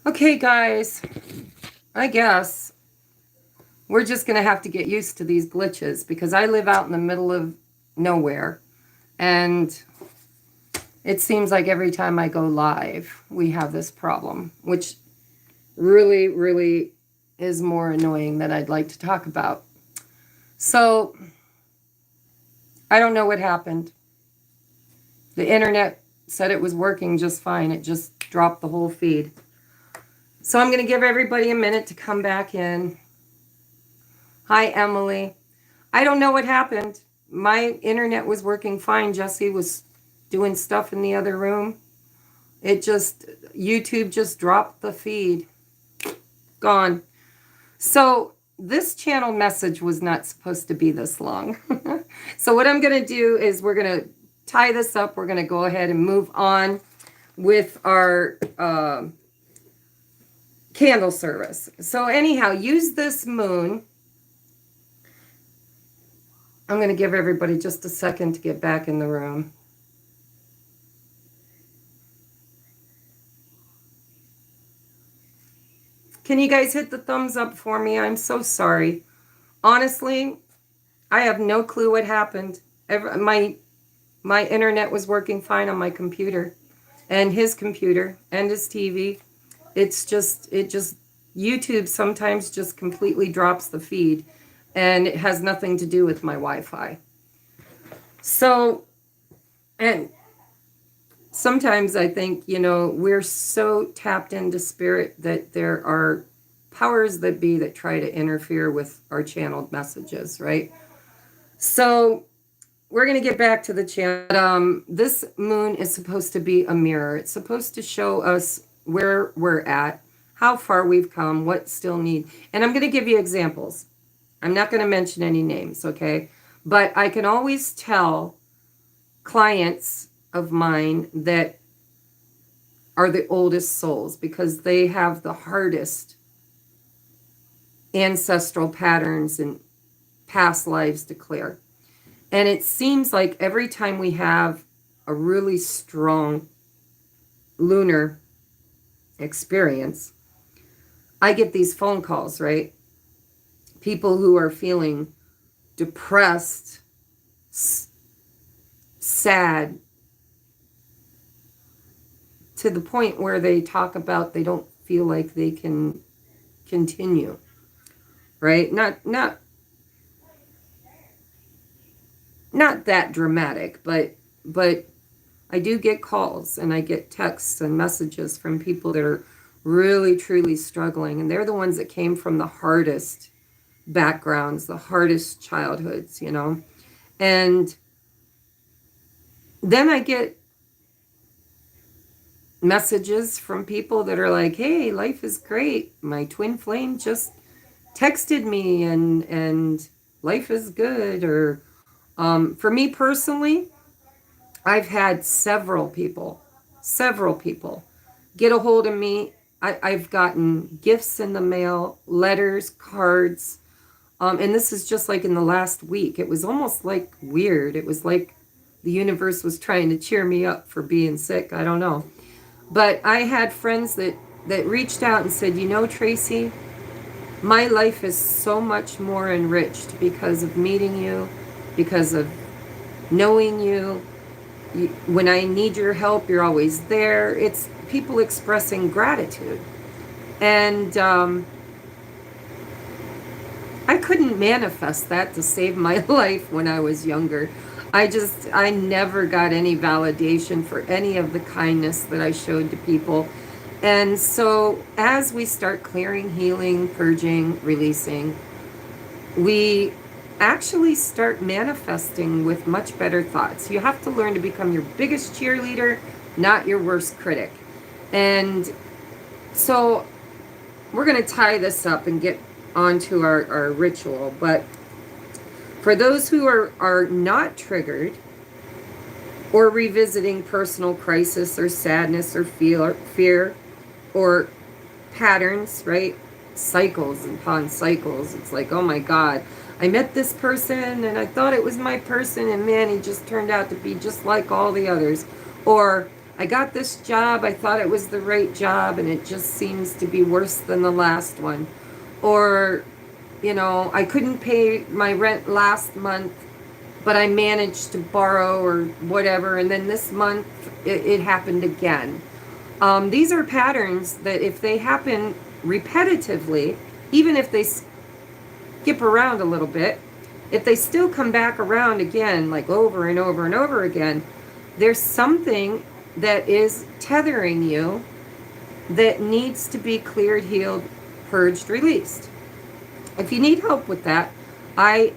Okay, guys, I guess we're just going to have to get used to these glitches because I live out in the middle of nowhere. And it seems like every time I go live, we have this problem, which really, really is more annoying than I'd like to talk about. So, I don't know what happened. The internet said it was working just fine. It just dropped the whole feed. So I'm going to give everybody a minute to come back in. Hi, Emily. I don't know what happened. My internet was working fine. Jesse was doing stuff in the other room. YouTube just dropped the feed. Gone. So this channel message was not supposed to be this long. So what I'm going to do is we're going to tie this up. We're going to go ahead and move on with our candle service. So anyhow, use this moon. I'm going to give everybody just a second to get back in the room. Can you guys hit the thumbs up for me? I'm so sorry. Honestly, I have no clue what happened. My internet was working fine on my computer and his computer and his TV. YouTube sometimes just completely drops the feed, and it has nothing to do with my Wi-Fi. So, and sometimes I think, we're so tapped into spirit that there are powers that be that try to interfere with our channeled messages, right? So we're going to get back to the channel. This moon is supposed to be a mirror. It's supposed to show us where we're at, how far we've come, what still need. And I'm going to give you examples. I'm not going to mention any names, okay? But I can always tell clients of mine that are the oldest souls because they have the hardest ancestral patterns and past lives to clear. And it seems like every time we have a really strong lunar experience, I get these phone calls, right? People who are feeling depressed, sad, to the point where they talk about they don't feel like they can continue, right? Not that dramatic, but I do get calls and I get texts and messages from people that are really truly struggling, and they're the ones that came from the hardest backgrounds, the hardest childhoods, and then I get messages from people that are like, hey, life is great, my twin flame just texted me and life is good. Or for me personally, I've had several people get a hold of me. I've gotten gifts in the mail, letters, cards, and this is just like in the last week. It was almost like weird. It was like the universe was trying to cheer me up for being sick. I don't know. But I had friends that reached out and said, Tracy, my life is so much more enriched because of meeting you, because of knowing you. When I need your help, you're always there. It's people expressing gratitude. And I couldn't manifest that to save my life when I was younger. I never got any validation for any of the kindness that I showed to people. And so as we start clearing, healing, purging, releasing, we actually start manifesting with much better thoughts. You have to learn to become your biggest cheerleader, not your worst critic. And so we're going to tie this up and get onto our ritual. But for those who are not triggered or revisiting personal crisis or sadness or fear or patterns, right? Cycles upon cycles. It's like, oh my God, I met this person and I thought it was my person, and man, he just turned out to be just like all the others. Or I got this job, I thought it was the right job, and it just seems to be worse than the last one. Or, I couldn't pay my rent last month, but I managed to borrow or whatever, and then this month it happened again. These are patterns that if they happen repetitively, even if they skip around a little bit, if they still come back around again, like over and over and over again, there's something that is tethering you that needs to be cleared, healed, purged, released. If you need help with that, I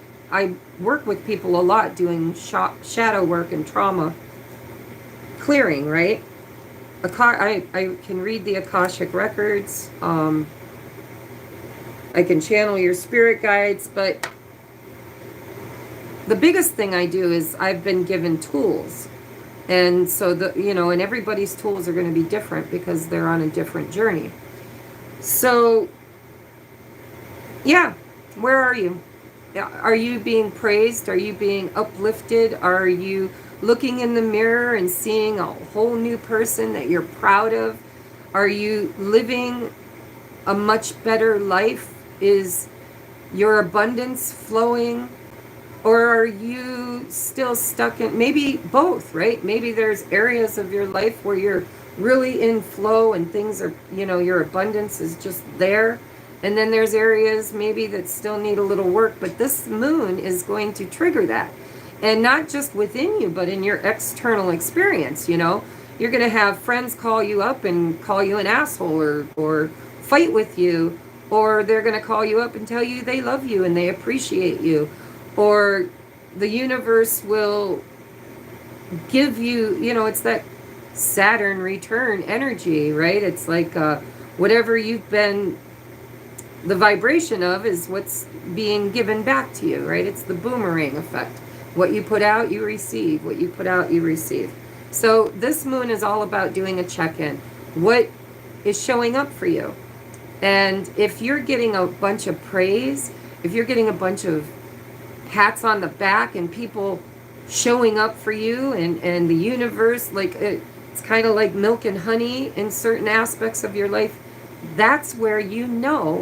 work with people a lot doing shadow work and trauma clearing, right? I can read the Akashic records. I can channel your spirit guides, but the biggest thing I do is I've been given tools. And so and everybody's tools are going to be different because they're on a different journey. So, yeah, where are you? Are you being praised? Are you being uplifted? Are you looking in the mirror and seeing a whole new person that you're proud of? Are you living a much better life? Is your abundance flowing? Or are you still stuck in, maybe both, right? Maybe there's areas of your life where you're really in flow and things are, your abundance is just there. And then there's areas maybe that still need a little work, but this moon is going to trigger that. And not just within you, but in your external experience, You're going to have friends call you up and call you an asshole or fight with you, or they're going to call you up and tell you they love you and they appreciate you. Or the universe will give you, it's that Saturn return energy, right? It's like whatever you've been, the vibration of is what's being given back to you, right? It's the boomerang effect. What you put out, you receive. What you put out, you receive. So this moon is all about doing a check-in. What is showing up for you? And if you're getting a bunch of praise, if you're getting a bunch of pats on the back and people showing up for you and the universe, like it's kind of like milk and honey in certain aspects of your life, that's where you've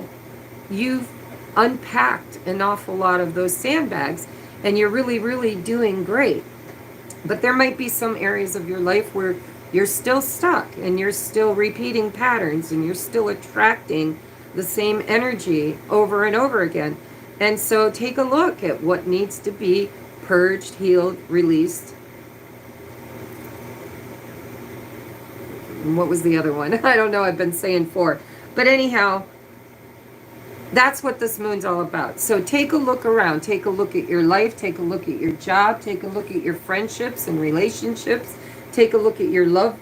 unpacked an awful lot of those sandbags and you're really, really doing great. But there might be some areas of your life where you're still stuck and you're still repeating patterns and you're still attracting the same energy over and over again. And so take a look at what needs to be purged, healed, released. And what was the other one? I don't know. I've been saying 4. But anyhow, that's what this moon's all about. So take a look around. Take a look at your life. Take a look at your job. Take a look at your friendships and relationships. Take a look at your loved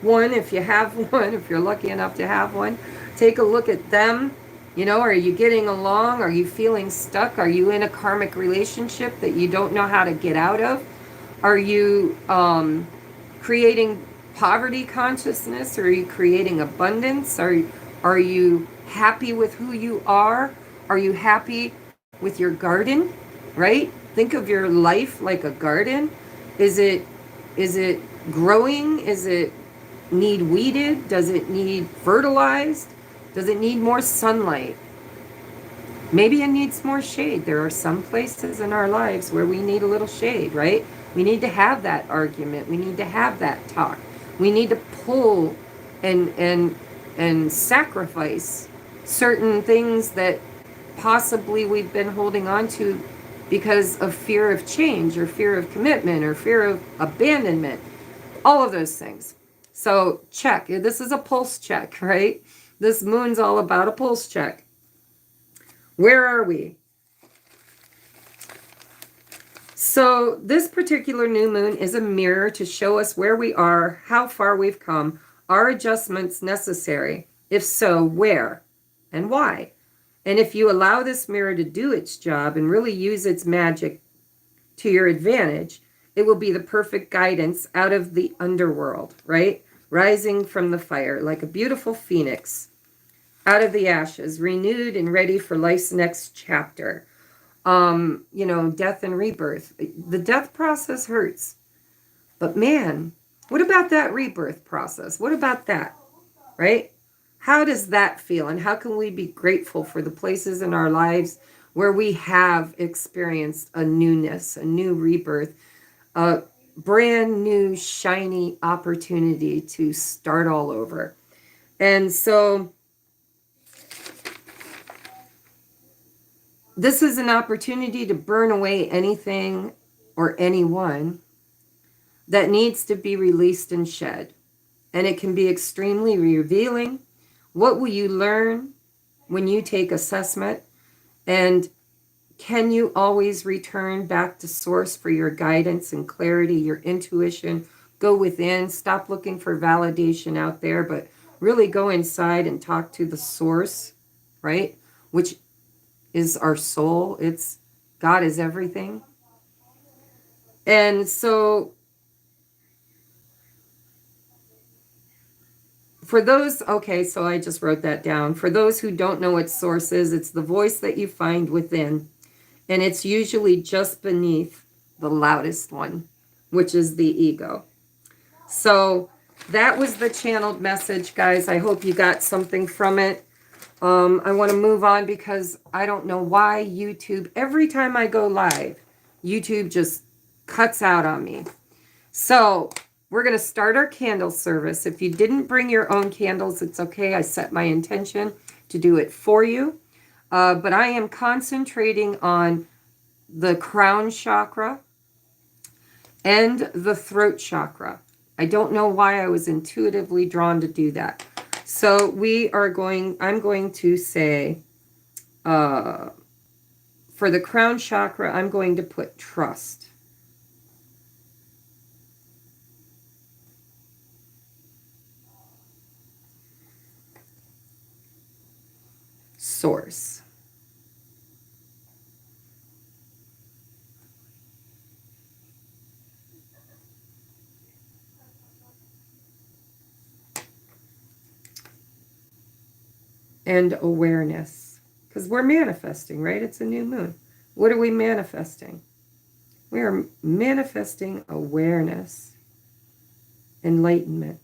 one, if you have one, if you're lucky enough to have one. Take a look at them. Are you getting along? Are you feeling stuck? Are you in a karmic relationship that you don't know how to get out of? Are you creating poverty consciousness? Or are you creating abundance? Are you happy with who you are? Are you happy with your garden? Right? Think of your life like a garden. Is it growing? Is it need weeded? Does it need fertilized? Does it need more sunlight? Maybe it needs more shade. There are some places in our lives where we need a little shade, right? We need to have that argument. We need to have that talk. We need to pull and sacrifice certain things that possibly we've been holding on to because of fear of change or fear of commitment or fear of abandonment. All of those things. So check. This is a pulse check, right? This moon's all about a pulse check. Where are we? So this particular new moon is a mirror to show us where we are, how far we've come, are adjustments necessary? If so, where and why? And if you allow this mirror to do its job and really use its magic to your advantage, it will be the perfect guidance out of the underworld, right? Rising from the fire like a beautiful phoenix out of the ashes, renewed and ready for life's next chapter. Death and rebirth. The death process hurts. But man, What about that rebirth process? What about that, right? How does that feel? And how can we be grateful for the places in our lives where we have experienced a newness, a new rebirth, a brand new, shiny opportunity to start all over? And so this is an opportunity to burn away anything or anyone that needs to be released and shed. And it can be extremely revealing. What will you learn when you take assessment? And can you always return back to source for your guidance and clarity, your intuition? Go within, stop looking for validation out there, but really go inside and talk to the source, right? Which is our soul. It's God is everything. And so for those, okay, so I just wrote that down. For those who don't know what source is, it's the voice that you find within. And it's usually just beneath the loudest one, which is the ego. So that was the channeled message, guys. I hope you got something from it. I want to move on because I don't know why YouTube, every time I go live, YouTube just cuts out on me. So we're going to start our candle service. If you didn't bring your own candles, it's okay. I set my intention to do it for you. But I am concentrating on the crown chakra and the throat chakra. I don't know why I was intuitively drawn to do that. So I'm going to say, for the crown chakra, I'm going to put trust. Source. And awareness. Because we're manifesting, right? It's a new moon. What are we manifesting? We are manifesting awareness, enlightenment.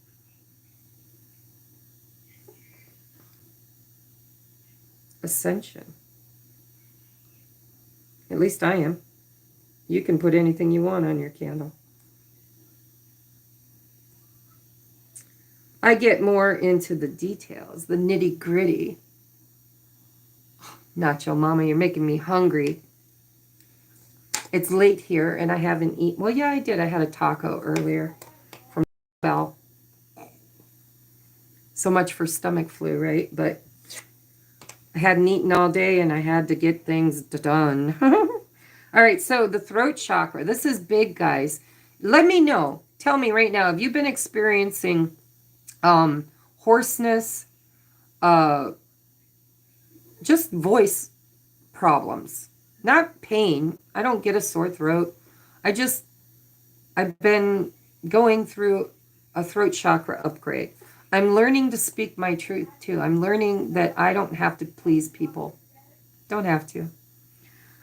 Ascension. At least I am. You can put anything you want on your candle. I get more into the details, the nitty gritty. Nacho Mama, you're making me hungry. It's late here and I haven't eaten. Well, yeah, I did. I had a taco earlier from Bell. So much for stomach flu, right? But I hadn't eaten all day and I had to get things done. All right, so the throat chakra. This is big, guys. Let me know. Tell me right now, have you been experiencing hoarseness, just voice problems? Not pain. I don't get a sore throat. I've been going through a throat chakra upgrade. I'm learning to speak my truth too. I'm learning that I don't have to please people. Don't have to.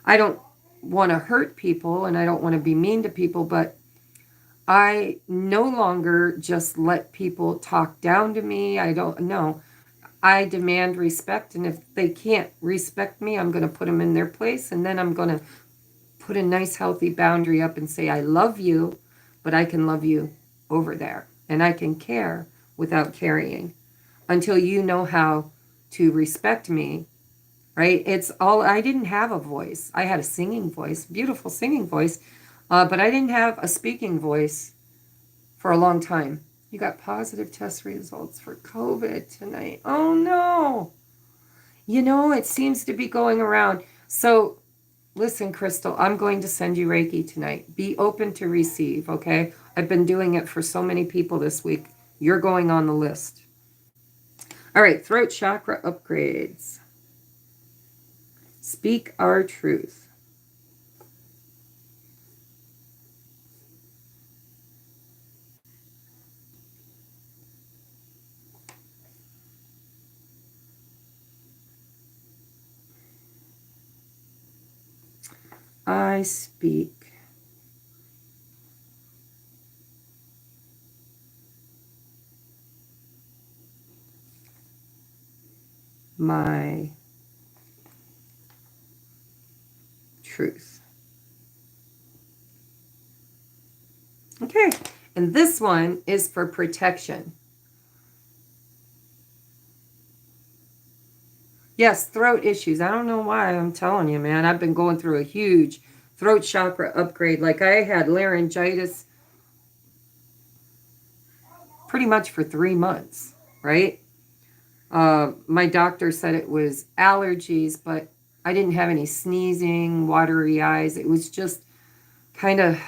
I don't want to hurt people and I don't want to be mean to people, but I no longer just let people talk down to me. I don't know. I demand respect, and if they can't respect me, I'm going to put them in their place, and then I'm going to put a nice healthy boundary up and say, I love you, but I can love you over there, and I can care without carrying until you know how to respect me, right? It's all, I didn't have a voice. I had a singing voice, beautiful singing voice, but I didn't have a speaking voice for a long time. You got positive test results for COVID tonight. Oh no. You know, it seems to be going around. So listen, Crystal, I'm going to send you Reiki tonight. Be open to receive, okay? I've been doing it for so many people this week. You're going on the list. All right, throat chakra upgrades. Speak our truth. I speak my truth. Okay, and this one is for protection. Yes, throat issues. I don't know why. I'm telling you, man. I've been going through a huge throat chakra upgrade. Like I had laryngitis pretty much for 3 months, right? My doctor said it was allergies, but I didn't have any sneezing, watery eyes. It was just kind of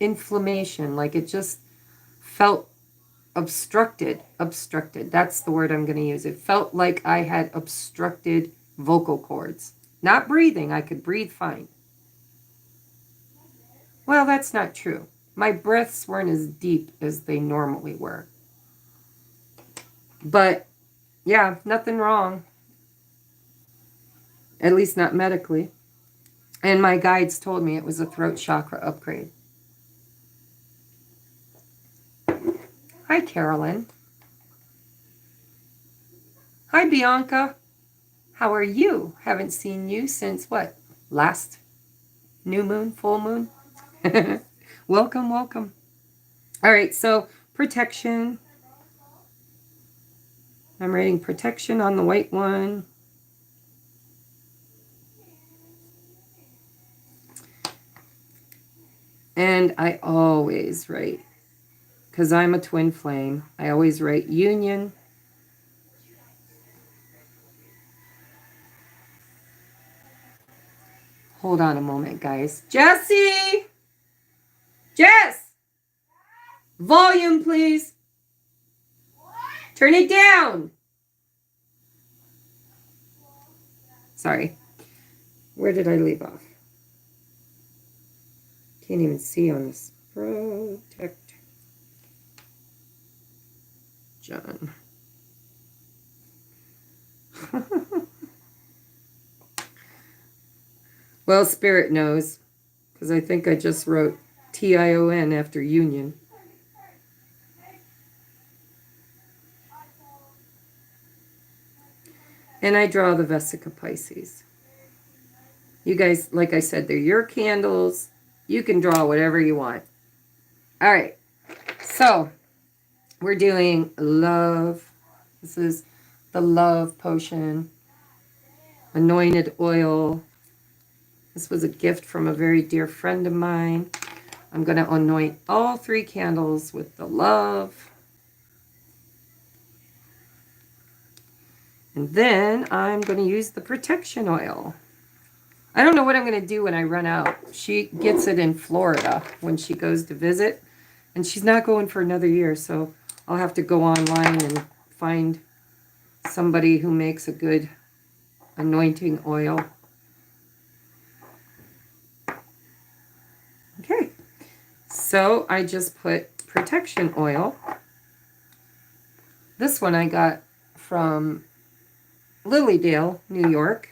inflammation. Like it just felt obstructed. That's the word I'm going to use. It felt like I had obstructed vocal cords. Not breathing. I could breathe fine. Well, that's not true. My breaths weren't as deep as they normally were. But yeah, nothing wrong. At least not medically. And my guides told me it was a throat chakra upgrade. Hi, Carolyn. Hi, Bianca. How are you? Haven't seen you since what? Last new moon, full moon? Welcome, welcome. All right, so protection. I'm writing protection on the white one. And I always write, because I'm a twin flame, I always write union. Hold on a moment, guys. Jessie! Jess! Volume, please. Turn it down. Sorry. Where did I leave off? Can't even see on this. Protect John. Well, Spirit knows, because I think I just wrote T-I-O-N after union. And I draw the Vesica Pisces. You guys, like I said, they're your candles. You can draw whatever you want. All right. So, we're doing love. This is the love potion. Anointed oil. This was a gift from a very dear friend of mine. I'm going to anoint all 3 candles with the love. And then I'm going to use the protection oil. I don't know what I'm going to do when I run out. She gets it in Florida when she goes to visit. And she's not going for another year, so I'll have to go online and find somebody who makes a good anointing oil. Okay, so I just put protection oil. This one I got from Lilydale, New York.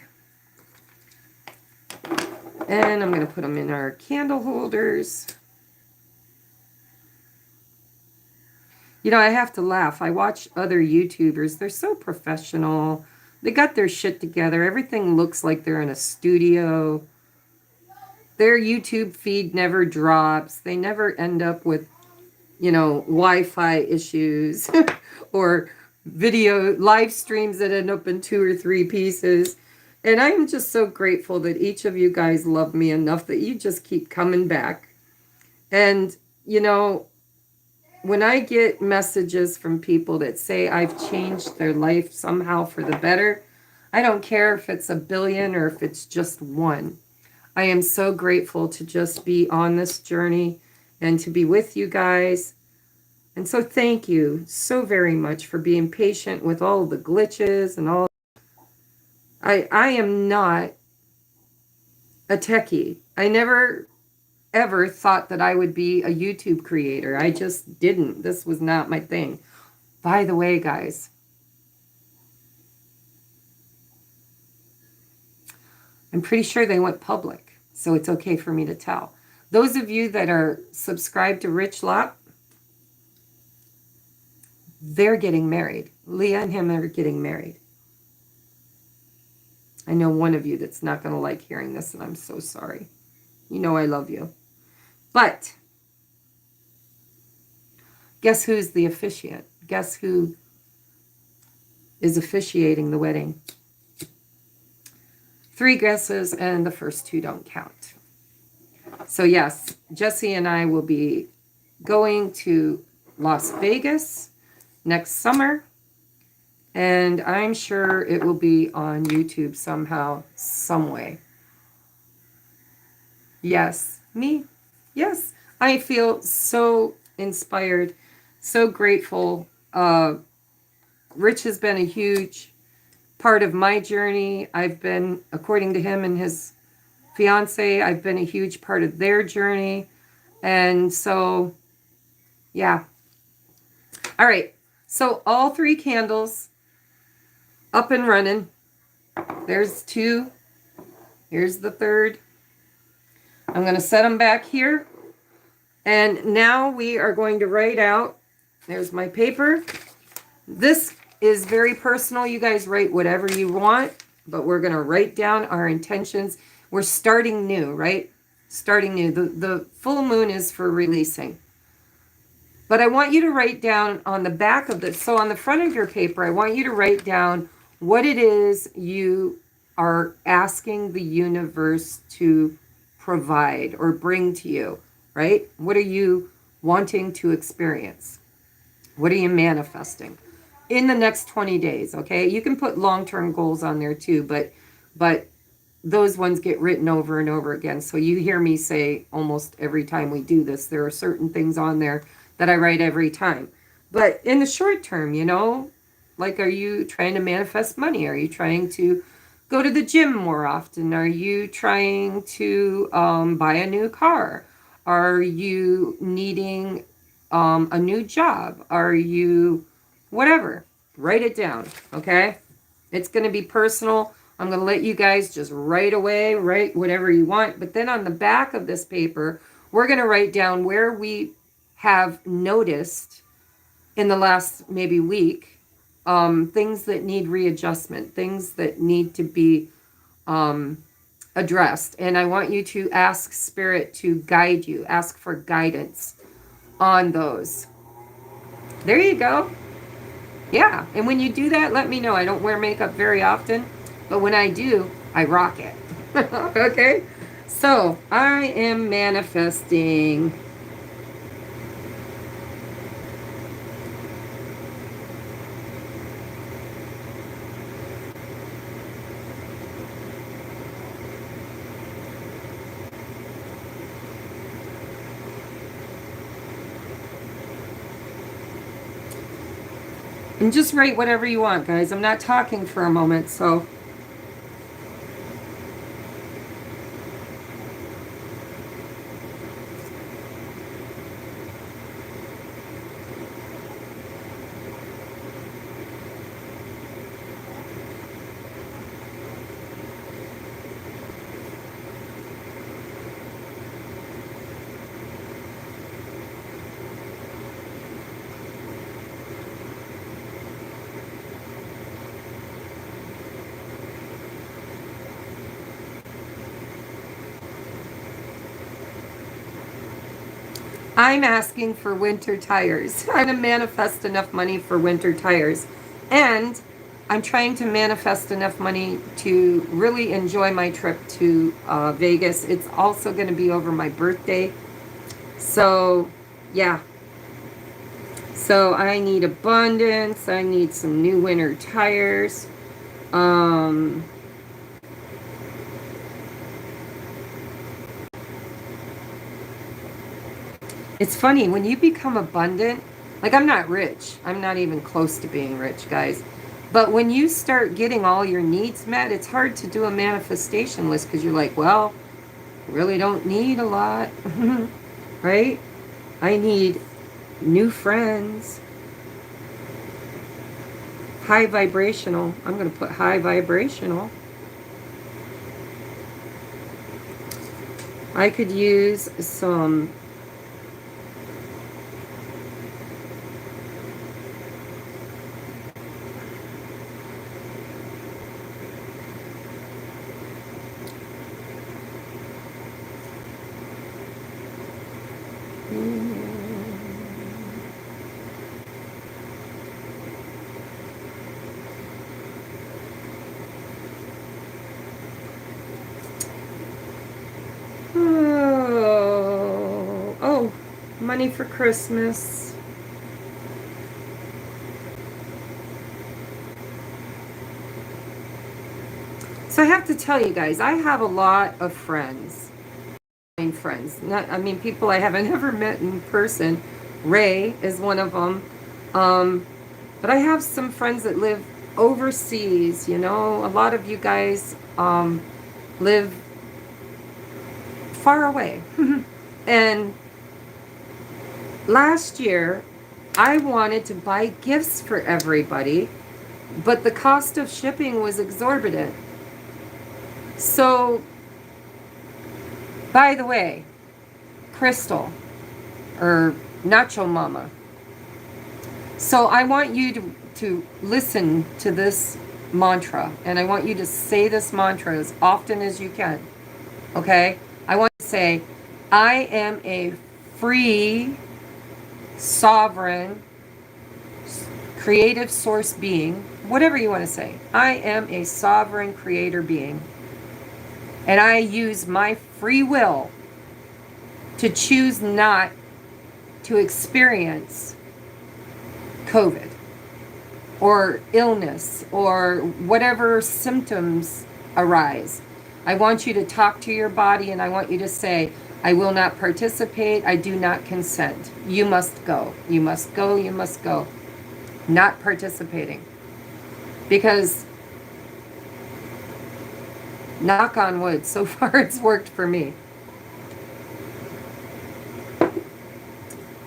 And I'm going to put them in our candle holders. You know, I have to laugh. I watch other YouTubers. They're so professional. They got their shit together. Everything looks like they're in a studio. Their YouTube feed never drops. They never end up with, you know, Wi-Fi issues or video live streams that end up in 2 or 3 pieces. And I'm just so grateful that each of you guys love me enough that you just keep coming back. And, you know, when I get messages from people that say I've changed their life somehow for the better, I don't care if it's 1 billion or if it's just 1. I am so grateful to just be on this journey and to be with you guys. And so thank you so very much for being patient with all the glitches and all. I am not a techie. I never ever thought that I would be a YouTube creator. I just didn't. This was not my thing. By the way, guys, I'm pretty sure they went public, so it's okay for me to tell. Those of you that are subscribed to Rich Lop, they're getting married. Leah and him are getting married. I know one of you that's not going to like hearing this, and I'm so sorry. You know I love you. But guess who's the officiant? Guess who is officiating the wedding? 3 guesses, and the first 2 don't count. So yes, Jesse and I will be going to Las Vegas next summer, and I'm sure it will be on YouTube somehow, some way. Yes, me. Yes, I feel so inspired, so grateful. Rich has been a huge part of my journey. I've been, according to him and his fiance, I've been a huge part of their journey. And so, yeah. All right. So all 3 candles up and running. There's 2. Here's the 3rd. I'm going to set them back here. And now we are going to write out. There's my paper. This is very personal. You guys write whatever you want, but we're going to write down our intentions. We're starting new, right? Starting new. The full moon is for releasing. But I want you to write down on the back of this. So on the front of your paper, I want you to write down what it is you are asking the universe to provide or bring to you, right? What are you wanting to experience? What are you manifesting in the next 20 days, okay? You can put long-term goals on there too, but those ones get written over and over again. So you hear me say almost every time we do this, there are certain things on there that I write every time. But in the short term, you know, like, are you trying to manifest money? Are you trying to go to the gym more often? Are you trying to buy a new car? Are you needing a new job? Are you whatever? Write it down, okay? It's going to be personal. I'm going to let you guys just write away, write whatever you want. But then on the back of this paper, we're going to write down where we have noticed in the last maybe week, things that need readjustment, things that need to be addressed. And I want you to ask Spirit to guide you, ask for guidance on those. There you go. Yeah, and when you do that, let me know. I don't wear makeup very often, but when I do, I rock it. Okay? So, I am manifesting. And just write whatever you want, guys. I'm not talking for a moment, so. I'm asking for winter tires. I'm going to manifest enough money for winter tires. And I'm trying to manifest enough money to really enjoy my trip to Vegas. It's also going to be over my birthday. So, yeah. So I need abundance. I need some new winter tires. It's funny, when you become abundant, like, I'm not rich. I'm not even close to being rich, guys. But when you start getting all your needs met, it's hard to do a manifestation list because you're like, well, I really don't need a lot, right? I need new friends. High vibrational. I'm going to put high vibrational. I could use some Money for Christmas. So I have to tell you guys, I have a lot of friends. Not, I mean, people I haven't ever met in person. Ray is one of them. But I have some friends that live overseas. You know, a lot of you guys live far away. And last year, I wanted to buy gifts for everybody, but the cost of shipping was exorbitant. So, by the way, Crystal, or Nacho Mama. So I want you to listen to this mantra, and I want you to say this mantra as often as you can. Okay? I want to say, I am a free, sovereign, creative source being, whatever you want to say. I am a sovereign creator being. And I use my free will to choose not to experience COVID or illness or whatever symptoms arise. I want you to talk to your body, and I want you to say, I will not participate. I do not consent. You must go. You must go. You must go. Not participating. Because, knock on wood, so far it's worked for me.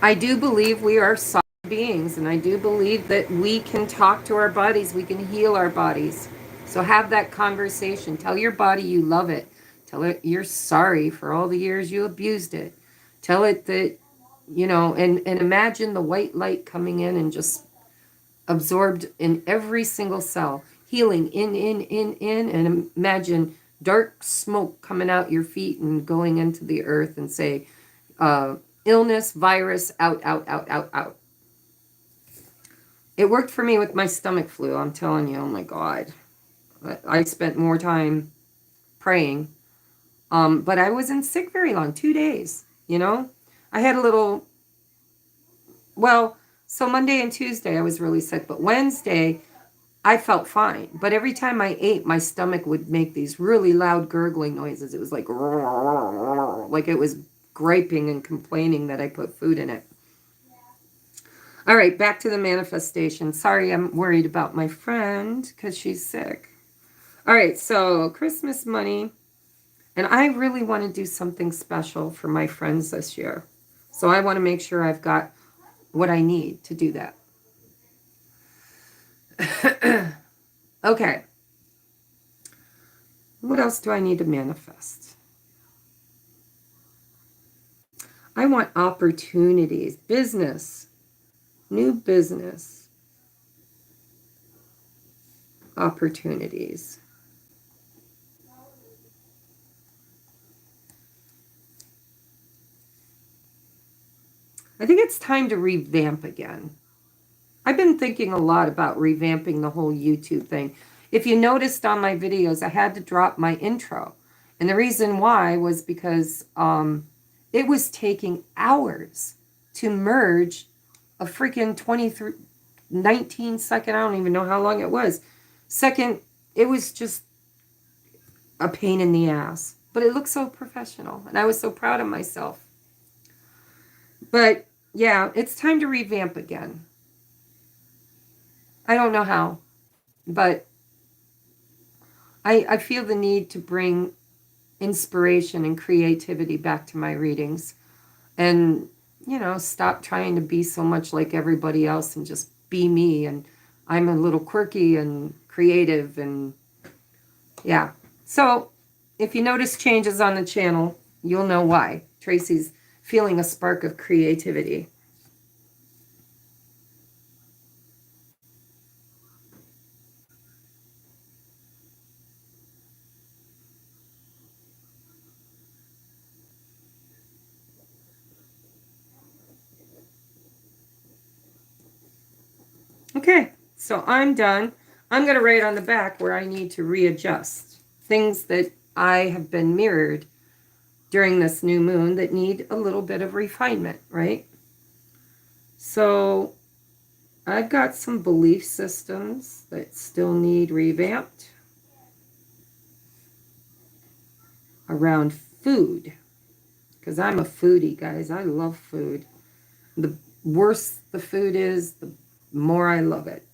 I do believe we are sovereign beings, and I do believe that we can talk to our bodies. We can heal our bodies. So have that conversation. Tell your body you love it. Tell it you're sorry for all the years you abused it. Tell it that, you know, and imagine the white light coming in and just absorbed in every single cell, healing in, and imagine dark smoke coming out your feet and going into the earth, and say, illness, virus, out, out, out, out, out. It worked for me with my stomach flu. I'm telling you, oh my God. I spent more time praying. But I wasn't sick very long, 2 days, you know? I had a little, well, so Monday and Tuesday I was really sick, but Wednesday I felt fine. But every time I ate, my stomach would make these really loud gurgling noises. It was like it was griping and complaining that I put food in it. All right, back to the manifestation. Sorry, I'm worried about my friend because she's sick. All right, so Christmas money. And I really want to do something special for my friends this year. So I want to make sure I've got what I need to do that. Okay. What else do I need to manifest? I want opportunities, business, new business opportunities. I think it's time to revamp again. I've been thinking a lot about revamping the whole YouTube thing. If you noticed on my videos, I had to drop my intro. And the reason why was because it was taking hours to merge a freaking 19-second, I don't even know how long it was. Second, it was just a pain in the ass. But it looked so professional, and I was so proud of myself. But yeah, it's time to revamp again. I don't know how, but I feel the need to bring inspiration and creativity back to my readings, and, you know, stop trying to be so much like everybody else and just be me. And I'm a little quirky and creative, and yeah. So if you notice changes on the channel, you'll know why. Tracy's feeling a spark of creativity. Okay, so I'm done. I'm going to write on the back where I need to readjust. Things that I have been mirrored during this new moon that need a little bit of refinement, right? So I've got some belief systems that still need revamped around food, because I'm a foodie, guys. I love food. The worse the food is, the more I love it.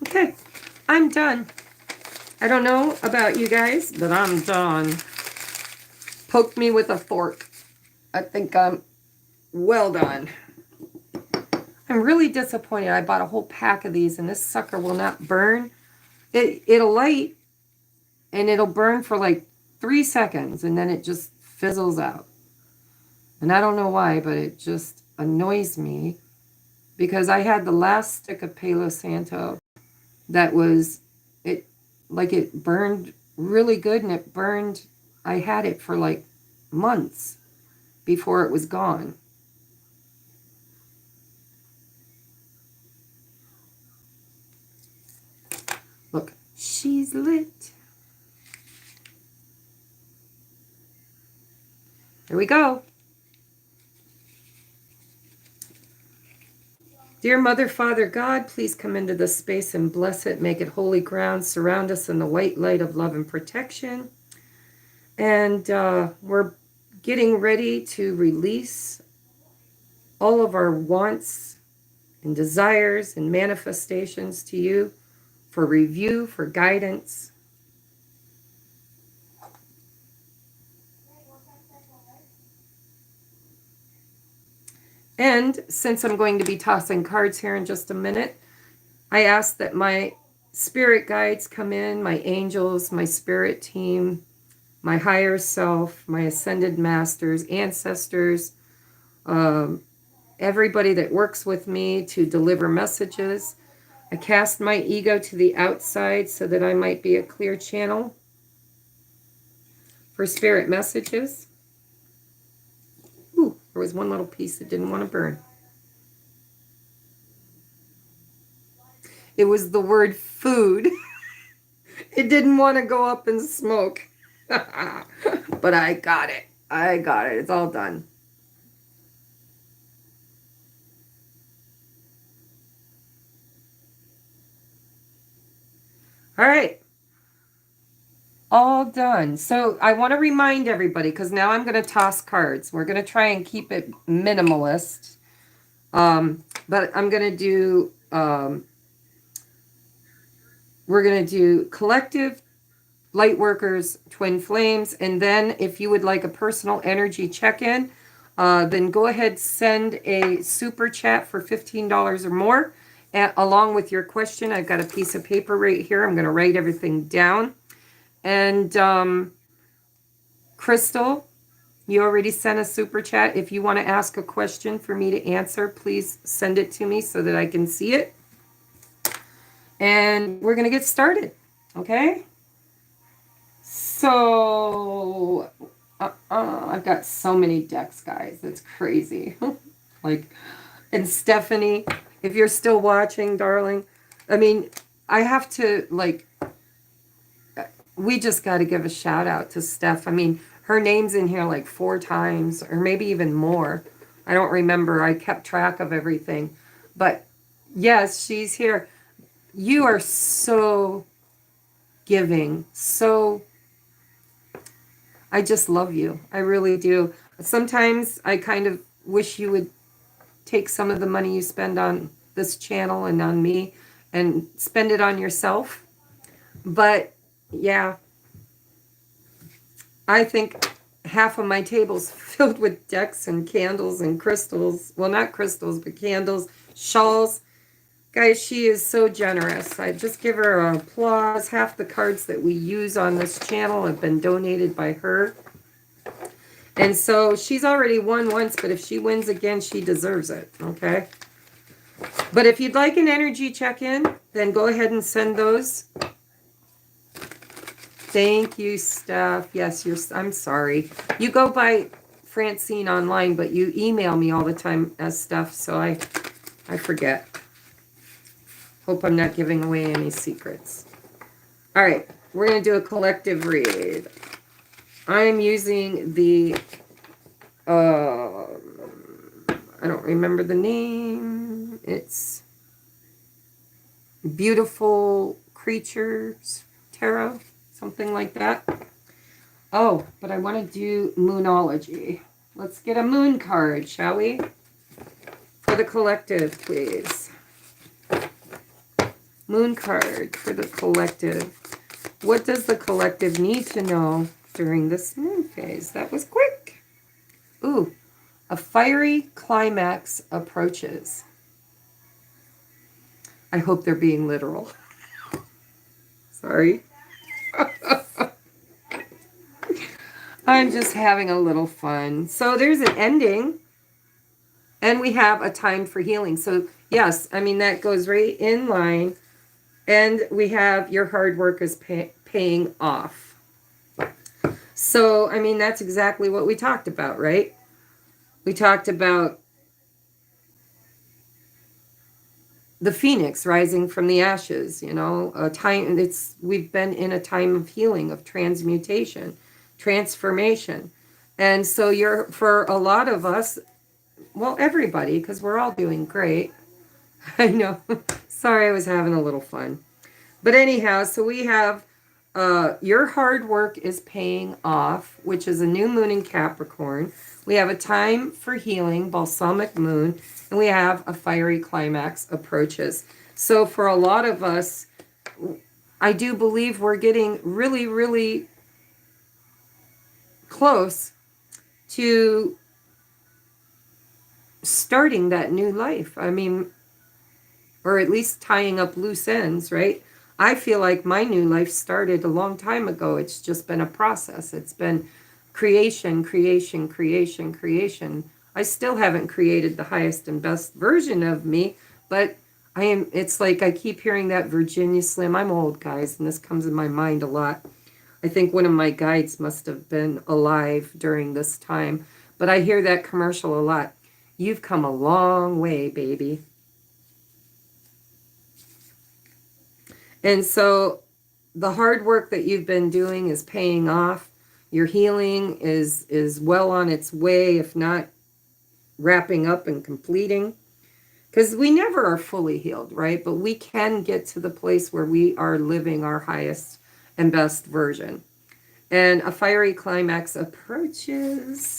Okay, I'm done. I don't know about you guys, but I'm done. Poke me with a fork. I think I'm well done. I'm really disappointed. I bought a whole pack of these, and this sucker will not burn. It'll light, and it'll burn for like 3 seconds, and then it just fizzles out. And I don't know why, but it just annoys me, because I had the last stick of Palo Santo that was, it burned really good, and it burned, I had it for like months before it was gone. Look, she's lit. Here we go. Dear Mother, Father, God, please come into this space and bless it. Make it holy ground. Surround us in the white light of love and protection. And we're getting ready to release all of our wants and desires and manifestations to you for review, for guidance. And since I'm going to be tossing cards here in just a minute, I ask that my spirit guides come in, my angels, my spirit team, my higher self, my ascended masters, ancestors, everybody that works with me to deliver messages. I cast my ego to the outside so that I might be a clear channel for spirit messages. Ooh, there was one little piece that didn't want to burn. It was the word food. It didn't want to go up in smoke. But I got it. I got it. It's all done. All right. All done. So I want to remind everybody, because now I'm going to toss cards. We're going to try and keep it minimalist. But I'm going to do, we're going to do collective, light workers, twin flames. And then if you would like a personal energy check-in, then go ahead, send a super chat for $15 or more. Along with your question, I've got a piece of paper right here. I'm going to write everything down. And Crystal, you already sent a super chat. If you want to ask a question for me to answer, please send it to me so that I can see it. And we're going to get started, okay? So, I've got so many decks, guys. It's crazy. And Stephanie, if you're still watching, darling, I mean, I have to, we just got to give a shout out to Steph. I mean, her name's in here like 4 times or maybe even more. I don't remember. I kept track of everything. But yes, she's here. You are so giving. So, I just love you. I really do. Sometimes I kind of wish you would take some of the money you spend on this channel and on me and spend it on yourself. But yeah, I think half of my table's filled with decks and candles and crystals. Well, not crystals, but candles, shawls. Guys, she is so generous. I just give her an applause. Half the cards that we use on this channel have been donated by her. And so she's already won once, but if she wins again, she deserves it, okay? But if you'd like an energy check-in, then go ahead and send those. Thank you, Steph. Yes, I'm sorry. You go by Francine online, but you email me all the time as Steph, so I forget. Hope I'm not giving away any secrets. All right, we're going to do a collective read. I'm using the, I don't remember the name. It's Beautiful Creatures Tarot, something like that. Oh, but I want to do Moonology. Let's get a moon card, shall we? For the collective, please. Moon card for the collective. What does the collective need to know during this moon phase? That was quick. Ooh, a fiery climax approaches. I hope they're being literal. Sorry. I'm just having a little fun. So there's an ending, and we have a time for healing. So yes, I mean, that goes right in line. And we have your hard work is paying off. So, I mean, that's exactly what we talked about, right? We talked about the phoenix rising from the ashes, you know, we've been in a time of healing, of transmutation, transformation. And so for a lot of us, well, everybody, because we're all doing great. I know. Sorry, I was having a little fun. But anyhow, so we have your hard work is paying off, which is a new moon in Capricorn. We have a time for healing, balsamic moon, and we have a fiery climax approaches. So for a lot of us, I do believe we're getting really, really close to starting that new life. I mean, or at least tying up loose ends, right? I feel like my new life started a long time ago. It's just been a process. It's been creation, creation, creation, creation. I still haven't created the highest and best version of me, but it's like I keep hearing that Virginia Slim. I'm old, guys, and this comes in my mind a lot. I think one of my guides must have been alive during this time, but I hear that commercial a lot. You've come a long way, baby. And so the hard work that you've been doing is paying off. Your healing is well on its way, if not wrapping up and completing. Because we never are fully healed, right? But we can get to the place where we are living our highest and best version. And a fiery climax approaches.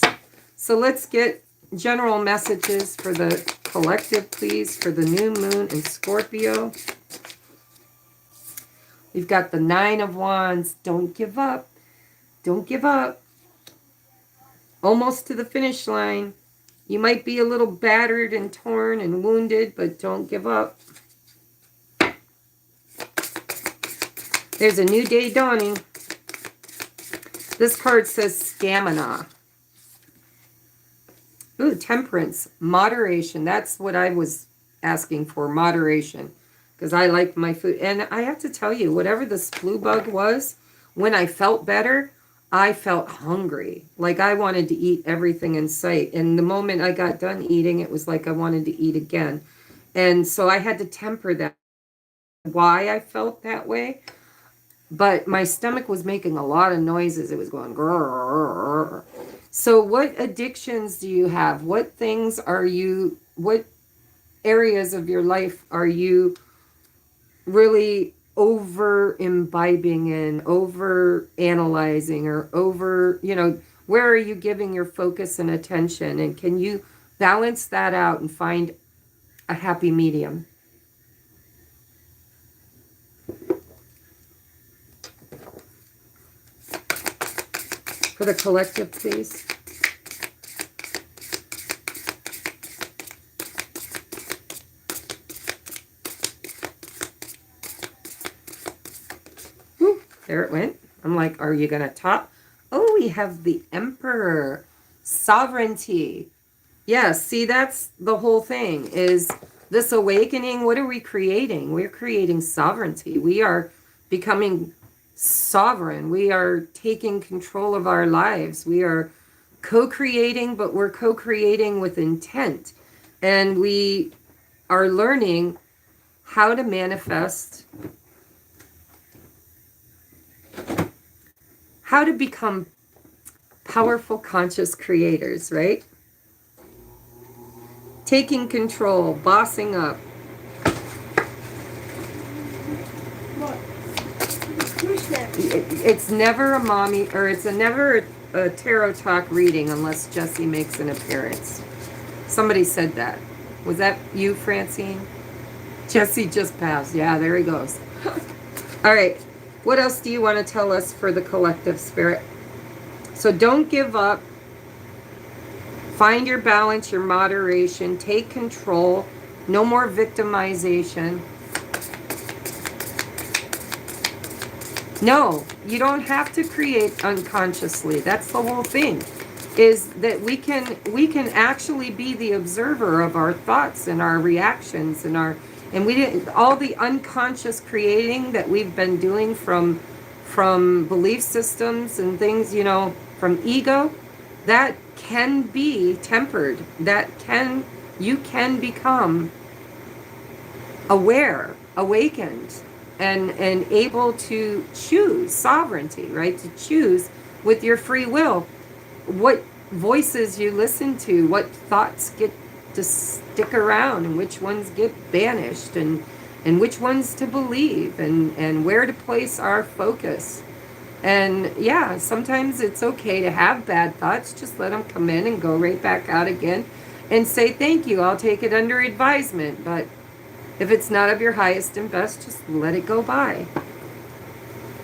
So let's get general messages for the collective, please, for the new moon in Scorpio. We've got the 9 of Wands. Don't give up. Don't give up. Almost to the finish line. You might be a little battered and torn and wounded, but don't give up. There's a new day dawning. This card says stamina. Ooh, temperance. Moderation. That's what I was asking for, moderation. Because I like my food. And I have to tell you, whatever this flu bug was, when I felt better, I felt hungry. Like I wanted to eat everything in sight. And the moment I got done eating, it was like I wanted to eat again. And so I had to temper that. Why I felt that way. But my stomach was making a lot of noises. It was going grrr. So what addictions do you have? What things are you, what areas of your life are you really over imbibing in, over analyzing, or over, where are you giving your focus and attention? And can you balance that out and find a happy medium? For the collective, please. There it went. I'm like, are you going to talk? Oh, we have the Emperor. Sovereignty. Yes, see, that's the whole thing, is this awakening. What are we creating? We're creating sovereignty. We are becoming sovereign. We are taking control of our lives. We are co-creating, but we're co-creating with intent. And we are learning how to manifest, how to become powerful, conscious creators, right? Taking control, bossing up. What? Who's that? It's never a mommy, or it's never a tarot talk reading unless Jessie makes an appearance. Somebody said that. Was that you, Francine? Jessie just passed. Yeah, there he goes. All right. What else do you want to tell us for the collective spirit? So don't give up. Find your balance, your moderation. Take control. No more victimization. No, you don't have to create unconsciously. That's the whole thing, is that we can actually be the observer of our thoughts and our reactions and we didn't, all the unconscious creating that we've been doing from belief systems and things, from ego, that can be tempered. You can become aware, awakened, and able to choose sovereignty, right? To choose with your free will what voices you listen to, what thoughts get to stick around, and which ones get banished, and which ones to believe, and where to place our focus. And yeah, sometimes it's okay to have bad thoughts. Just let them come in and go right back out again and say, thank you, I'll take it under advisement. But if it's not of your highest and best, just let it go by.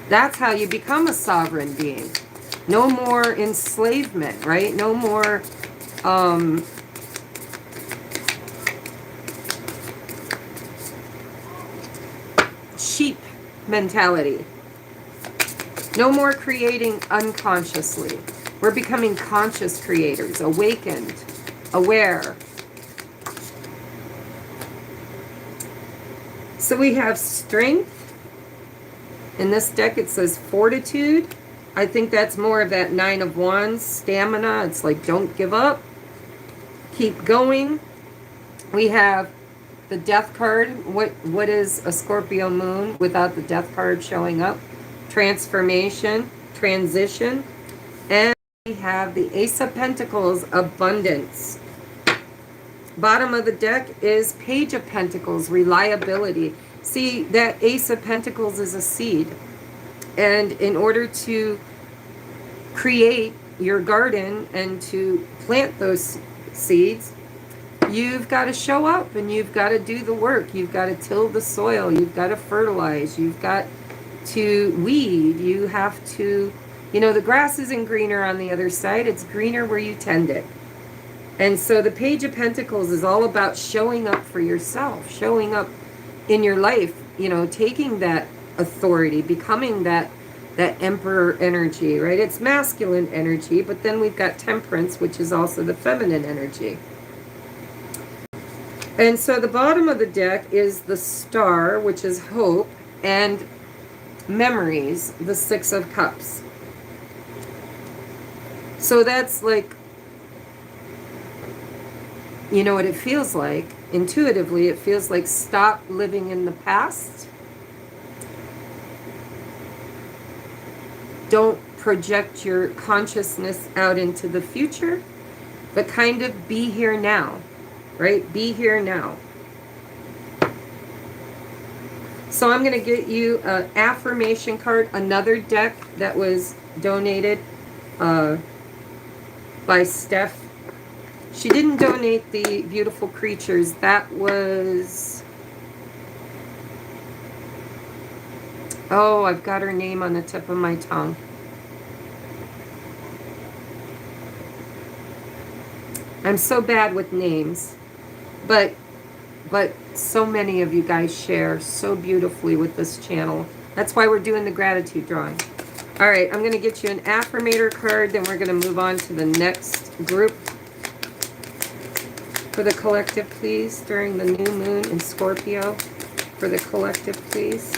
That's how you become a sovereign being. No more enslavement, right? No more sheep mentality. No more creating unconsciously. We're becoming conscious creators, awakened, aware. So we have strength. In this deck it says fortitude. I think that's more of that 9 of Wands, stamina. It's like, don't give up. Keep going. We have the Death card. What is a Scorpio moon without the Death card showing up? Transformation, transition. And we have the Ace of Pentacles, abundance. Bottom of the deck is Page of Pentacles, reliability. See, that Ace of Pentacles is a seed. And in order to create your garden and to plant those seeds, you've got to show up and you've got to do the work. You've got to till the soil. You've got to fertilize. You've got to weed. You have to, the grass isn't greener on the other side. It's greener where you tend it. And so the Page of Pentacles is all about showing up for yourself, showing up in your life, taking that authority, becoming that emperor energy, right? It's masculine energy, but then we've got temperance, which is also the feminine energy. And so the bottom of the deck is the Star, which is hope, and memories, the 6 of Cups. So that's like, what it feels like. Intuitively, it feels like stop living in the past. Don't project your consciousness out into the future, but kind of be here now, right? Be here now. So I'm going to get you an affirmation card, another deck that was donated by Steph. She didn't donate the beautiful creatures. That was... Oh, I've got her name on the tip of my tongue. I'm so bad with names. But so many of you guys share so beautifully with this channel. That's why we're doing the gratitude drawing. All right, I'm going to get you an affirmator card, then we're going to move on to the next group. For the collective, please, during the new moon in Scorpio. For the collective, please.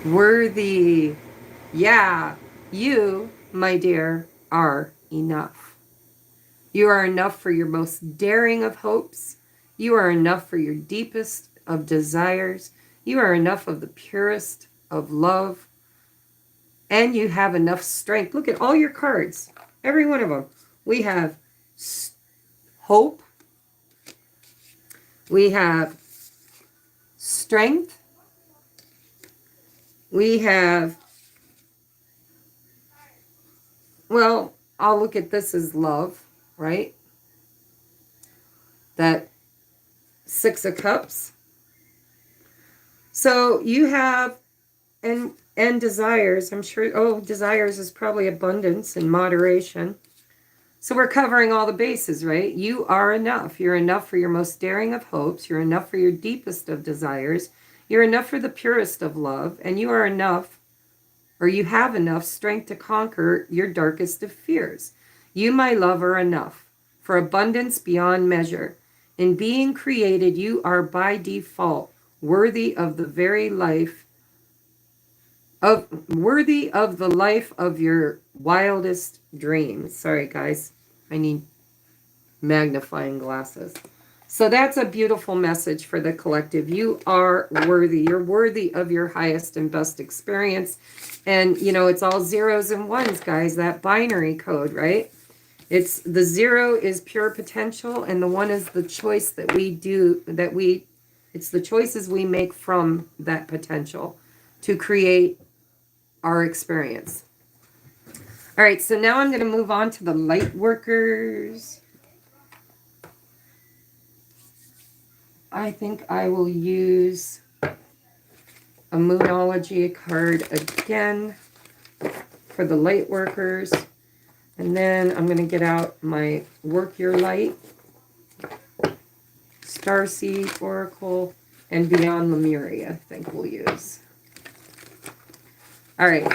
Worthy. Yeah, you, my dear, are enough. You are enough for your most daring of hopes. You are enough for your deepest of desires. You are enough of the purest of love. And you have enough strength. Look at all your cards. Every one of them. We have hope. We have strength. We have, well, I'll look at this as love, right? That Six of Cups. So you have, and desires, I'm sure, oh, desires is probably abundance and moderation. So we're covering all the bases, right? You are enough. You're enough for your most daring of hopes. You're enough for your deepest of desires. You're enough for the purest of love. And you are enough, or you have enough strength to conquer your darkest of fears. You, my love, are enough for abundance beyond measure. In being created, you are by default worthy of the very life worthy of the life of your wildest dreams. Sorry, guys. I need magnifying glasses. So that's a beautiful message for the collective. You are worthy. You're worthy of your highest and best experience. And, you know, it's all zeros and ones, guys. That binary code, right? It's the 0 is pure potential, and the 1 is the choice that we do, it's the choices we make from that potential to create our experience. All right, so now I'm going to move on to the light workers. I think I will use a Moonology card again for the light workers. And then I'm going to get out my Work Your Light, Starseed Oracle, and Beyond Lemuria, I think we'll use. All right.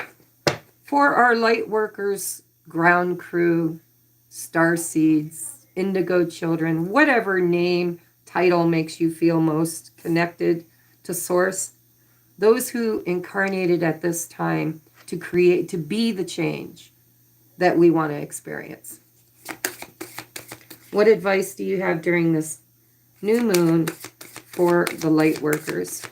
For our light workers, ground crew, star seeds, indigo children, whatever name, title makes you feel most connected to source, those who incarnated at this time to create, to be the change that we want to experience. What advice do you have during this new moon for the light workers?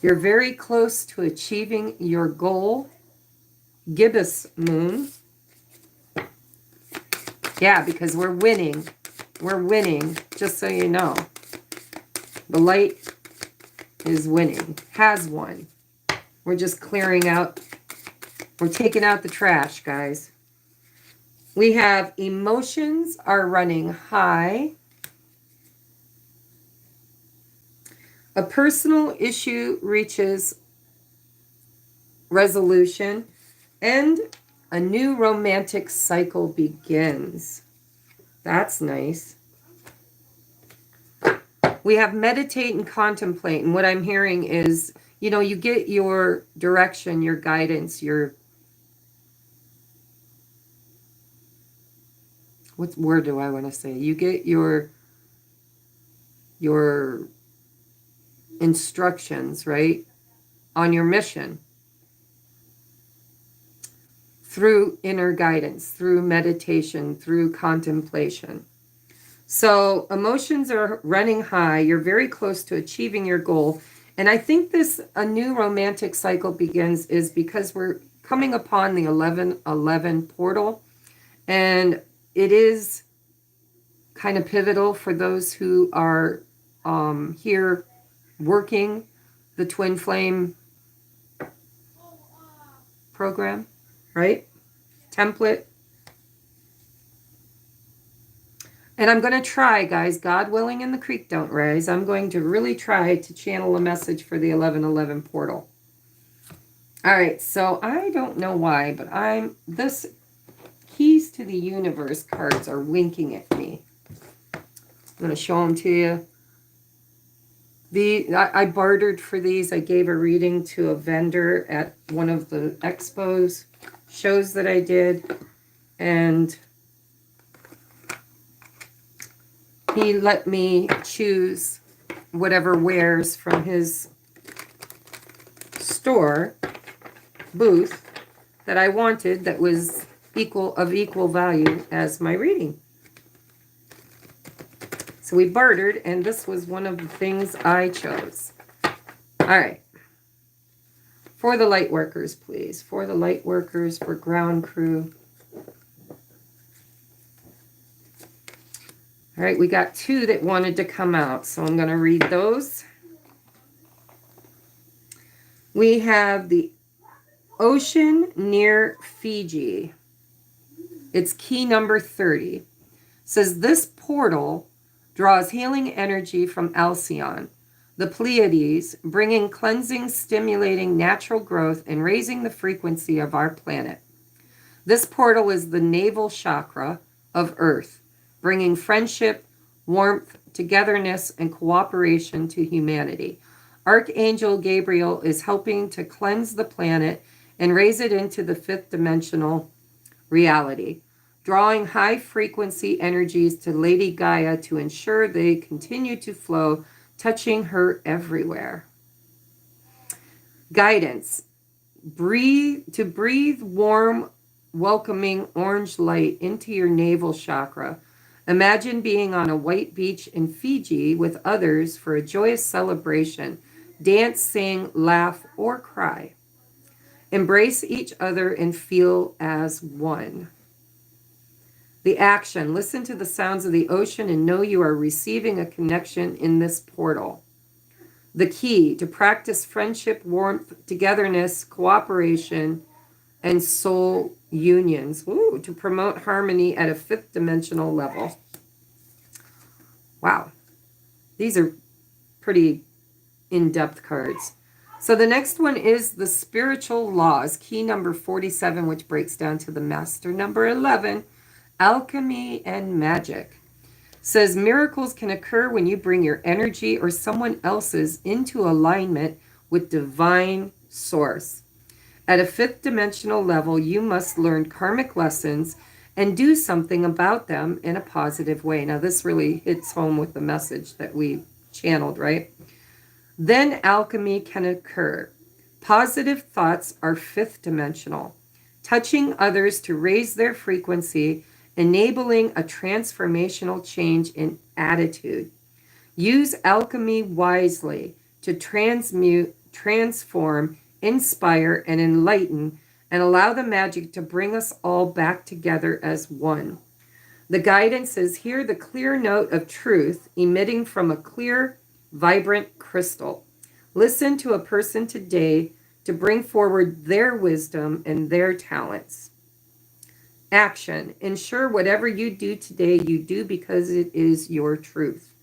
You're very close to achieving your goal. Gibbous moon. Yeah, because we're winning. We're winning, just so you know. The light is winning, has won. We're just clearing out. We're taking out the trash, guys. We have emotions are running high. A personal issue reaches resolution, and a new romantic cycle begins. That's nice. We have meditate and contemplate, and what I'm hearing is, you know, you get your direction, your guidance, your, what word do I want to say? You get your instructions, right, on your mission through inner guidance, through meditation, through contemplation. So emotions are running high. You're very close to achieving your goal. And I think a new romantic cycle begins is because we're coming upon the 1111 portal. And it is kind of pivotal for those who are here working the twin flame program, right? Template. And I'm going to try, guys, God willing and the creek don't rise, I'm going to really try to channel a message for the 1111 portal. All right, so I don't know why, but this Keys to the Universe cards are winking at me. I'm going to show them to you. I bartered for these. I gave a reading to a vendor at one of the expos shows that I did, and he let me choose whatever wares from his store booth that I wanted that was equal value as my reading. So we bartered, and this was one of the things I chose. All right. For the light workers, please. For the light workers, for ground crew. All right, we got 2 that wanted to come out, so I'm going to read those. We have the ocean near Fiji. It's key number 30. It says this portal draws healing energy from Alcyon, the Pleiades, bringing cleansing, stimulating natural growth and raising the frequency of our planet. This portal is the navel chakra of Earth, bringing friendship, warmth, togetherness, and cooperation to humanity. Archangel Gabriel is helping to cleanse the planet and raise it into the 5th dimensional reality, drawing high-frequency energies to Lady Gaia to ensure they continue to flow, touching her everywhere. Guidance. Breathe warm, welcoming orange light into your navel chakra. Imagine being on a white beach in Fiji with others for a joyous celebration. Dance, sing, laugh, or cry. Embrace each other and feel as one. The action. Listen to the sounds of the ocean and know you are receiving a connection in this portal. The key. To practice friendship, warmth, togetherness, cooperation, and soul unions. Ooh, to promote harmony at a 5th dimensional level. Wow. These are pretty in-depth cards. So the next one is the spiritual laws, key number 47, which breaks down to the master number 11, alchemy and magic. Says miracles can occur when you bring your energy or someone else's into alignment with divine source. At a 5th dimensional level, you must learn karmic lessons and do something about them in a positive way. Now, this really hits home with the message that we channeled, right? Then alchemy can occur. Positive thoughts are 5th dimensional, touching others to raise their frequency, enabling a transformational change in attitude. Use alchemy wisely to transmute, transform, inspire, and enlighten, and allow the magic to bring us all back together as one. The guidance is hear the clear note of truth emitting from a clear, vibrant crystal. Listen to a person today to bring forward their wisdom and their talents. Action. Ensure whatever you do today, you do because it is your truth.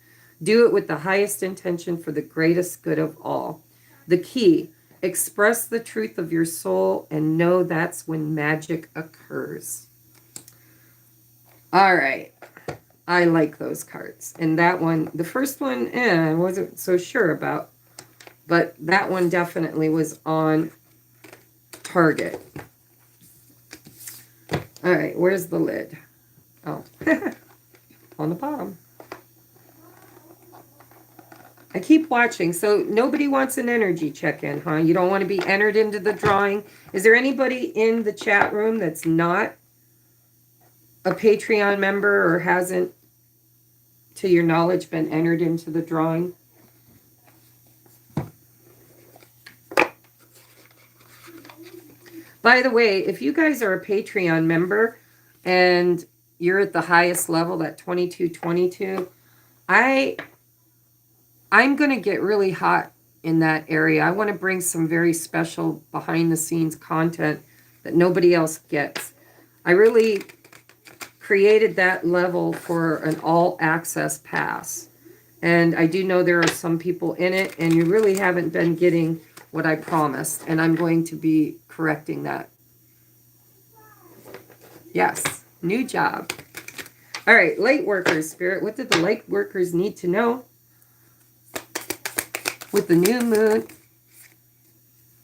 Do it with the highest intention for the greatest good of all. The key. Express the truth of your soul and know that's when magic occurs. All right. I like those cards. And that one, the first one, I wasn't so sure about. But that one definitely was on target. All right, where's the lid? Oh, on the bottom. I keep watching. So nobody wants an energy check-in, huh? You don't want to be entered into the drawing. Is there anybody in the chat room that's not a Patreon member or hasn't, to your knowledge, been entered into the drawing? By the way, if you guys are a Patreon member and you're at the highest level, that 2222, I'm going to get really hot in that area. I want to bring some very special behind-the-scenes content that nobody else gets. I really created that level for an all-access pass. And I do know there are some people in it, and you really haven't been getting what I promised. And I'm going to be correcting that. Yes, new job. All right, light workers, Spirit. What did the light workers need to know? with the new moon.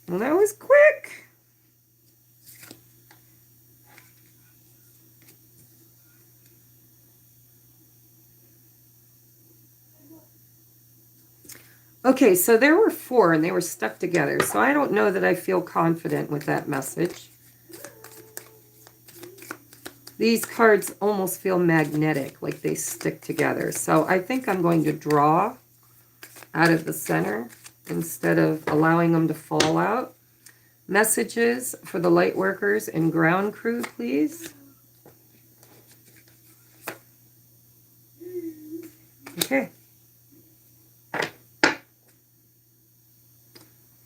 Well, that was quick. Okay, so there were 4 and they were stuck together. So I don't know that I feel confident with that message. These cards almost feel magnetic, like they stick together. So I think I'm going to draw out of the center instead of allowing them to fall out. Messages for the light workers and ground crew, please. Okay.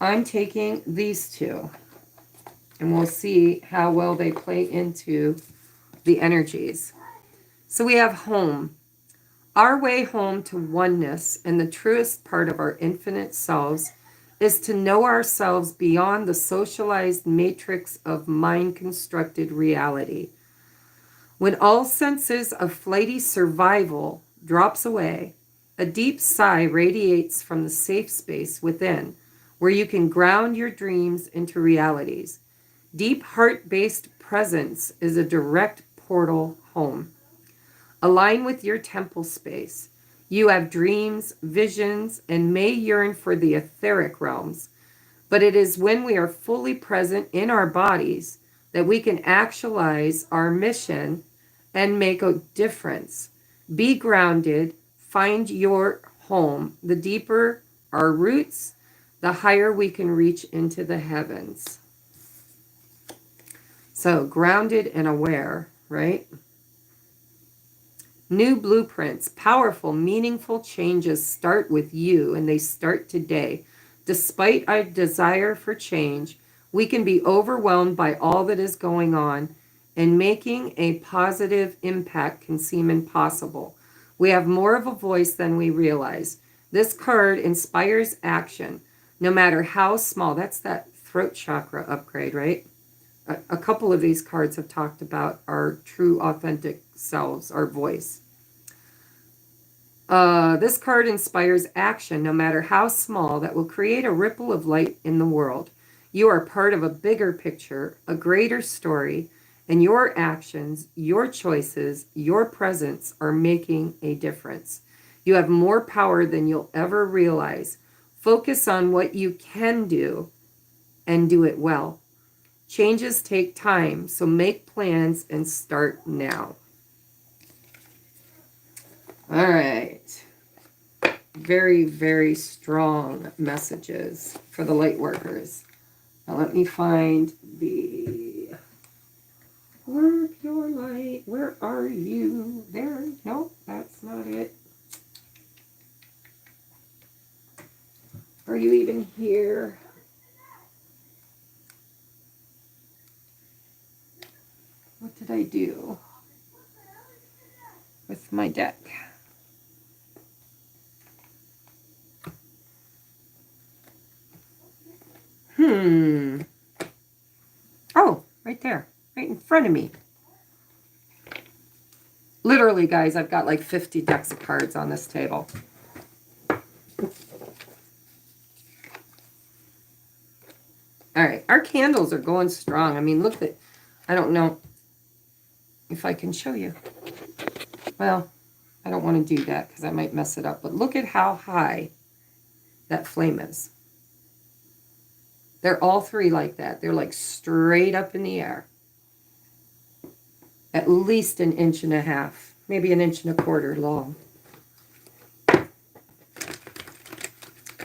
I'm taking these 2, and we'll see how well they play into the energies. So we have home. Our way home to oneness and the truest part of our infinite selves is to know ourselves beyond the socialized matrix of mind-constructed reality. When all senses of flighty survival drops away, a deep sigh radiates from the safe space within, where you can ground your dreams into realities. Deep heart-based presence is a direct portal home. Align with your temple space. You have dreams, visions, and may yearn for the etheric realms. But it is when we are fully present in our bodies that we can actualize our mission and make a difference. Be grounded. Find your home. The deeper our roots, the higher we can reach into the heavens. So grounded and aware, right? New blueprints, powerful, meaningful changes start with you, and they start today. Despite our desire for change, we can be overwhelmed by all that is going on, and making a positive impact can seem impossible. We have more of a voice than we realize. This card inspires action, no matter how small. That's that throat chakra upgrade, right? A couple of these cards have talked about our true, authentic selves, our voice. This card inspires action, no matter how small, that will create a ripple of light in the world. You are part of a bigger picture, a greater story, and your actions, your choices, your presence are making a difference. You have more power than you'll ever realize. Focus on what you can do and do it well. Changes take time, so make plans and start now. All right. Very, very strong messages for the light workers. Now let me find the work your light. Where are you? There. Nope, that's not it. Are you even here? What did I do with my deck? Oh, right there, right in front of me. Literally, guys, I've got like 50 decks of cards on this table. All right, our candles are going strong. I mean, look at, I don't know if I can show you. Well, I don't want to do that because I might mess it up. But look at how high that flame is. They're all 3 like that. They're like straight up in the air. At least 1.5 inches, maybe 1.25 inches long.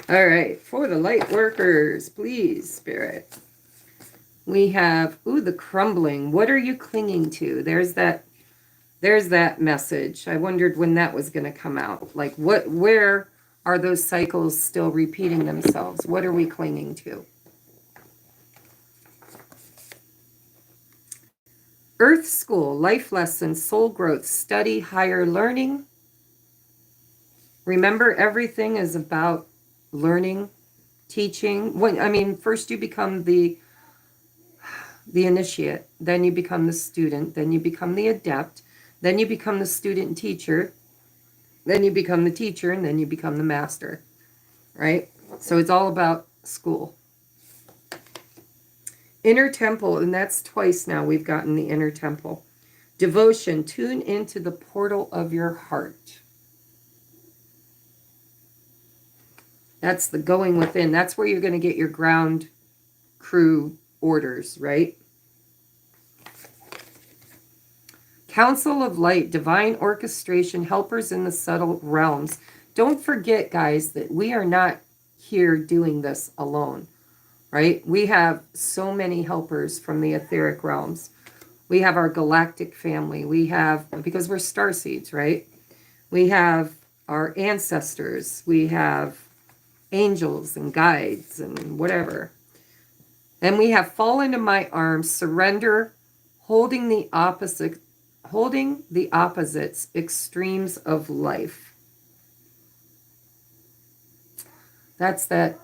All right, for the light workers, please, Spirit. We have, ooh, the crumbling. What are you clinging to? There's that message. I wondered when that was going to come out. Like, where are those cycles still repeating themselves? What are we clinging to? Earth School, life lessons, soul growth, study, higher learning. Remember, everything is about learning, teaching. First you become the initiate, then you become the student, then you become the adept, then you become the student teacher, then you become the teacher, and then you become the master, right? So it's all about school. Inner temple, and that's twice now we've gotten the inner temple. Devotion, tune into the portal of your heart. That's the going within. That's where you're going to get your ground crew orders, right? Council of Light, divine orchestration, helpers in the subtle realms. Don't forget, guys, that we are not here doing this alone, right? We have so many helpers from the etheric realms. We have our galactic family. We have, because we're starseeds, right? We have our ancestors. We have angels and guides and whatever. And we have fall into my arms, surrender, holding the opposites, extremes of life. That's that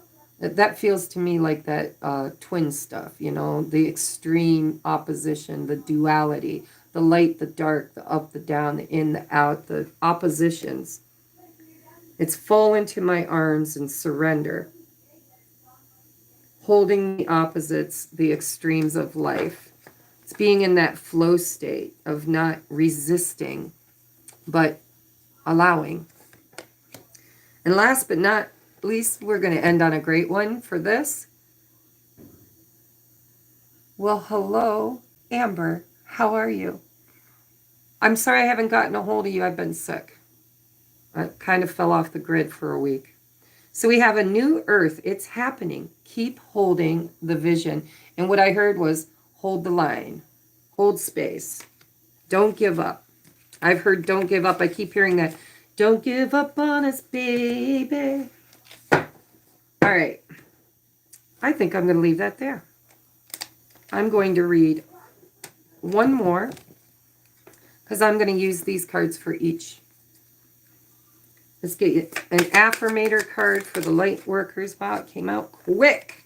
feels to me like that twin stuff, you know, the extreme opposition, the duality, the light, the dark, the up, the down, the in, the out, the oppositions. It's fall into my arms and surrender, holding the opposites, the extremes of life. It's being in that flow state of not resisting, but allowing. And last but not least, we're going to end on a great one for this. Well, hello, Amber. How are you? I'm sorry I haven't gotten a hold of you. I've been sick. I kind of fell off the grid for a week. So we have a new earth. It's happening. Keep holding the vision. And what I heard was hold the line, hold space. Don't give up. I've heard don't give up. I keep hearing that. Don't give up on us, baby. All right. I think I'm going to leave that there. I'm going to read one more because I'm going to use these cards for each. Let's get you an affirmator card for the light workers. Wow, it came out quick.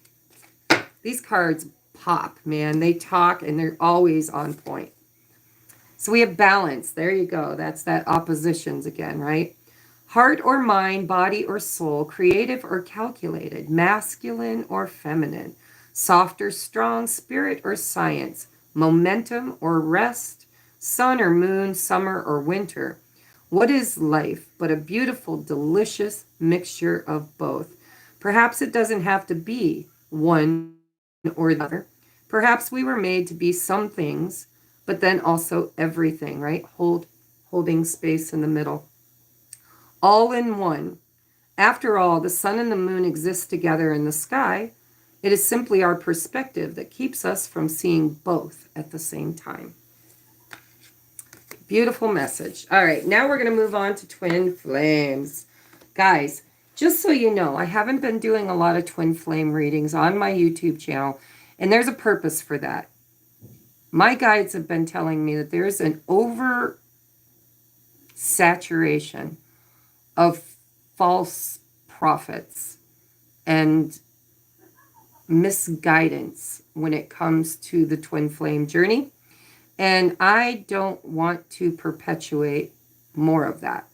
These cards pop, man. They talk and they're always on point. So we have balance. There you go. That's that oppositions again, right? Heart or mind, body or soul, creative or calculated, masculine or feminine, soft or strong, spirit or science, momentum or rest, sun or moon, summer or winter. What is life but a beautiful, delicious mixture of both? Perhaps it doesn't have to be one or the other. Perhaps we were made to be some things, but then also everything, right? Holding space in the middle. All in one. After all, the sun and the moon exist together in the sky. It is simply our perspective that keeps us from seeing both at the same time. Beautiful message. All right, now we're going to move on to twin flames. Guys, just so you know, I haven't been doing a lot of twin flame readings on my YouTube channel, and there's a purpose for that. My guides have been telling me that there's an oversaturation of false prophets and misguidance when it comes to the twin flame journey. And I don't want to perpetuate more of that.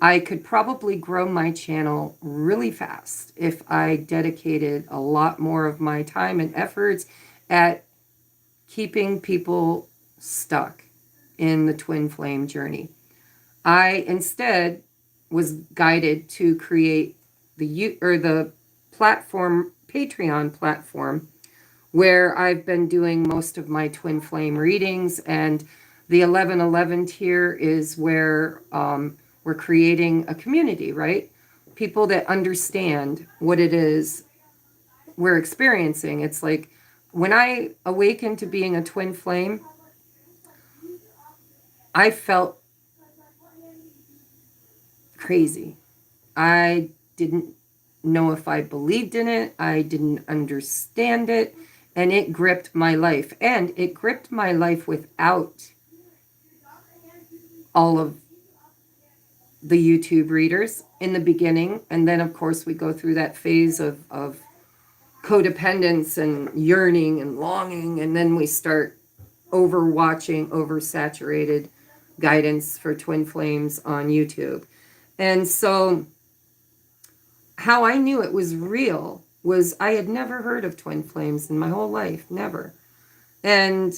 I could probably grow my channel really fast if I dedicated a lot more of my time and efforts at keeping people stuck in the twin flame journey. I instead was guided to create the platform, Patreon platform, where I've been doing most of my twin flame readings, and the 1111 tier is where we're creating a community, right? People that understand what it is we're experiencing. It's like when I awakened to being a twin flame, I felt crazy. I didn't know if I believed in it. I didn't understand it. And it gripped my life. And it gripped my life without all of the YouTube readers in the beginning. And then, of course, we go through that phase of codependence and yearning and longing. And then we start overwatching, oversaturated guidance for twin flames on YouTube. And so how I knew it was real was I had never heard of twin flames in my whole life, never. And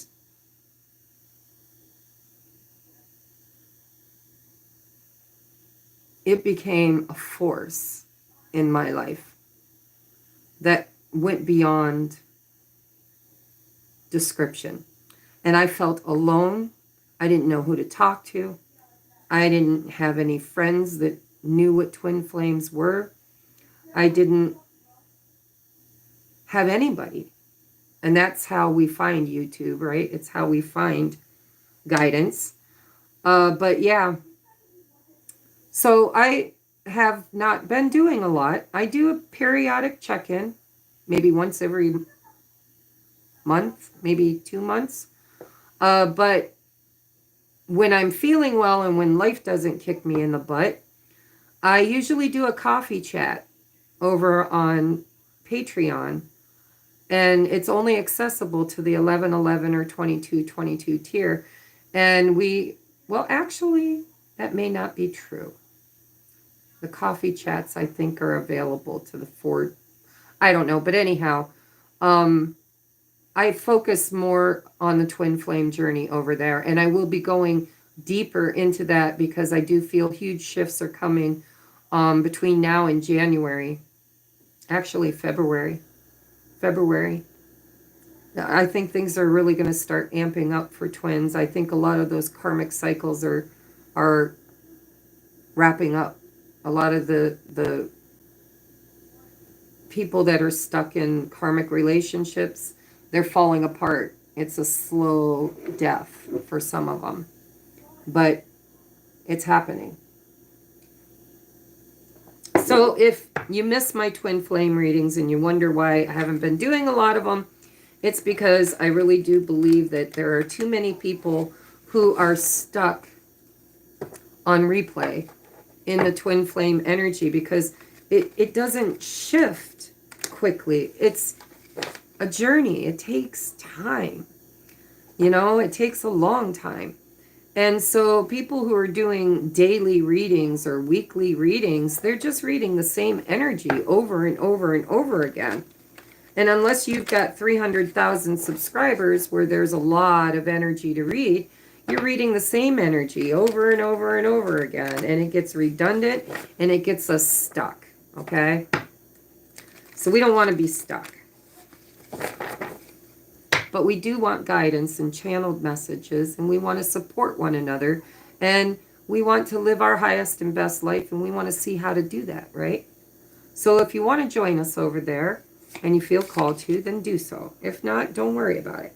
it became a force in my life that went beyond description. And I felt alone. I didn't know who to talk to. I didn't have any friends that knew what twin flames were. I didn't have anybody. And that's how we find YouTube, right? It's how we find guidance. But yeah, so I have not been doing a lot. I do a periodic check-in, maybe once every month, maybe 2 months. But when I'm feeling well and when life doesn't kick me in the butt, I usually do a coffee chat over on Patreon. And it's only accessible to the 1111 or 2222 tier. And well, actually, that may not be true. The coffee chats, I think, are available to the 4. I don't know. But anyhow, I focus more on the twin flame journey over there. And I will be going deeper into that because I do feel huge shifts are coming between now and January. Actually, February. I think things are really going to start amping up for twins. I think a lot of those karmic cycles are wrapping up. A lot of the people that are stuck in karmic relationships, they're falling apart. It's a slow death for some of them, but it's happening. So if you miss my twin flame readings and you wonder why I haven't been doing a lot of them, it's because I really do believe that there are too many people who are stuck on replay in the twin flame energy because it doesn't shift quickly. It's a journey. It takes time. You know, it takes a long time. And so people who are doing daily readings or weekly readings, they're just reading the same energy over and over and over again. And unless you've got 300,000 subscribers where there's a lot of energy to read, you're reading the same energy over and over and over again. And it gets redundant and it gets us stuck. Okay? So we don't want to be stuck. But we do want guidance and channeled messages, and we want to support one another, and we want to live our highest and best life, and we want to see how to do that, right? So if you want to join us over there and you feel called to, then do so. If not, don't worry about it.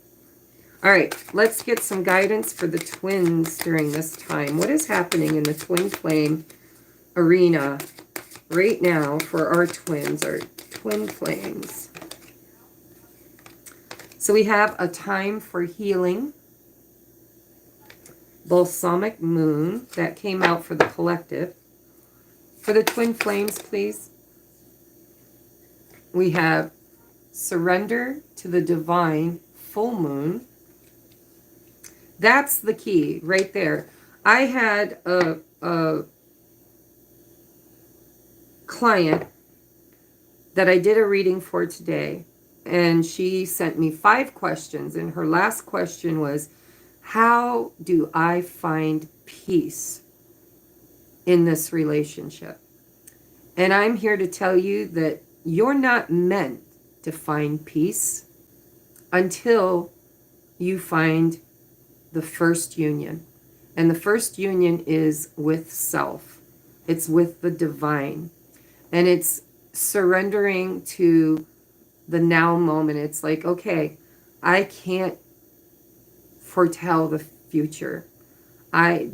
All right, let's get some guidance for the twins during this time. What is happening in the twin flame arena right now for our twins, our twin flames? So we have a time for healing, balsamic moon, that came out for the collective. For the twin flames, please. We have surrender to the divine, full moon. That's the key right there. I had a client that I did a reading for today. And she sent me 5 questions. And her last question was, how do I find peace in this relationship? And I'm here to tell you that you're not meant to find peace until you find the first union. And the first union is with self. It's with the divine. And it's surrendering to the now moment. It's like, okay, I can't foretell the future.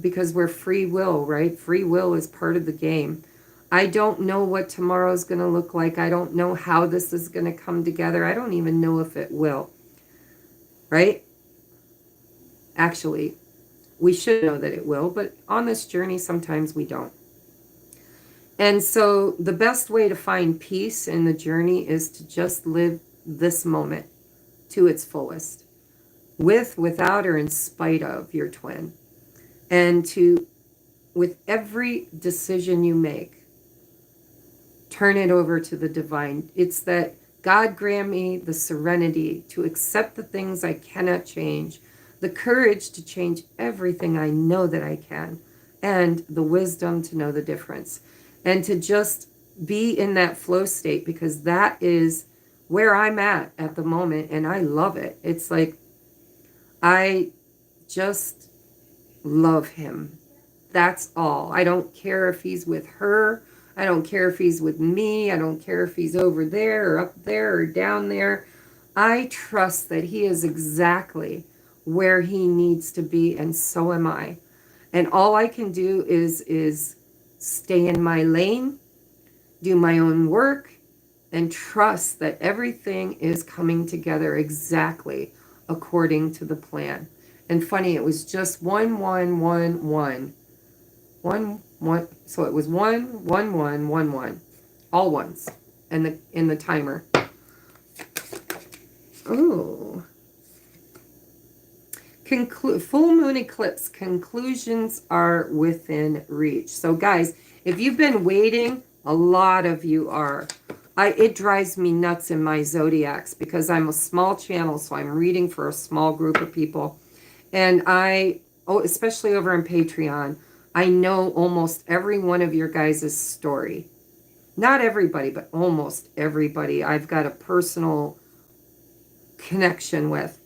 Because we're free will, right? Free will is part of the game. I don't know what tomorrow's going to look like. I don't know how this is going to come together. I don't even know if it will. Right? Actually, we should know that it will, but on this journey, sometimes we don't. And so the best way to find peace in the journey is to just live this moment to its fullest, with, without, or in spite of your twin. And to, with every decision you make, turn it over to the divine. It's that God grant me the serenity to accept the things I cannot change, the courage to change everything I know that I can, and the wisdom to know the difference. And to just be in that flow state, because that is where I'm at the moment, and I love it. It's like I just love him. That's all. I don't care if he's with her. I don't care if he's with me. I don't care if he's over there or up there or down there. I trust that he is exactly where he needs to be, and so am I. And all I can do is stay in my lane, do my own work, and trust that everything is coming together exactly according to the plan. And funny, it was just 1 1 1 1 1 1. So it was 1 1 1 1 1, all ones, and in the timer. Oh, full moon eclipse conclusions are within reach. So guys, if you've been waiting, a lot of you are. It drives me nuts in my zodiacs because I'm a small channel, so I'm reading for a small group of people. And especially over on Patreon, I know almost every one of your guys' story. Not everybody, but almost everybody I've got a personal connection with.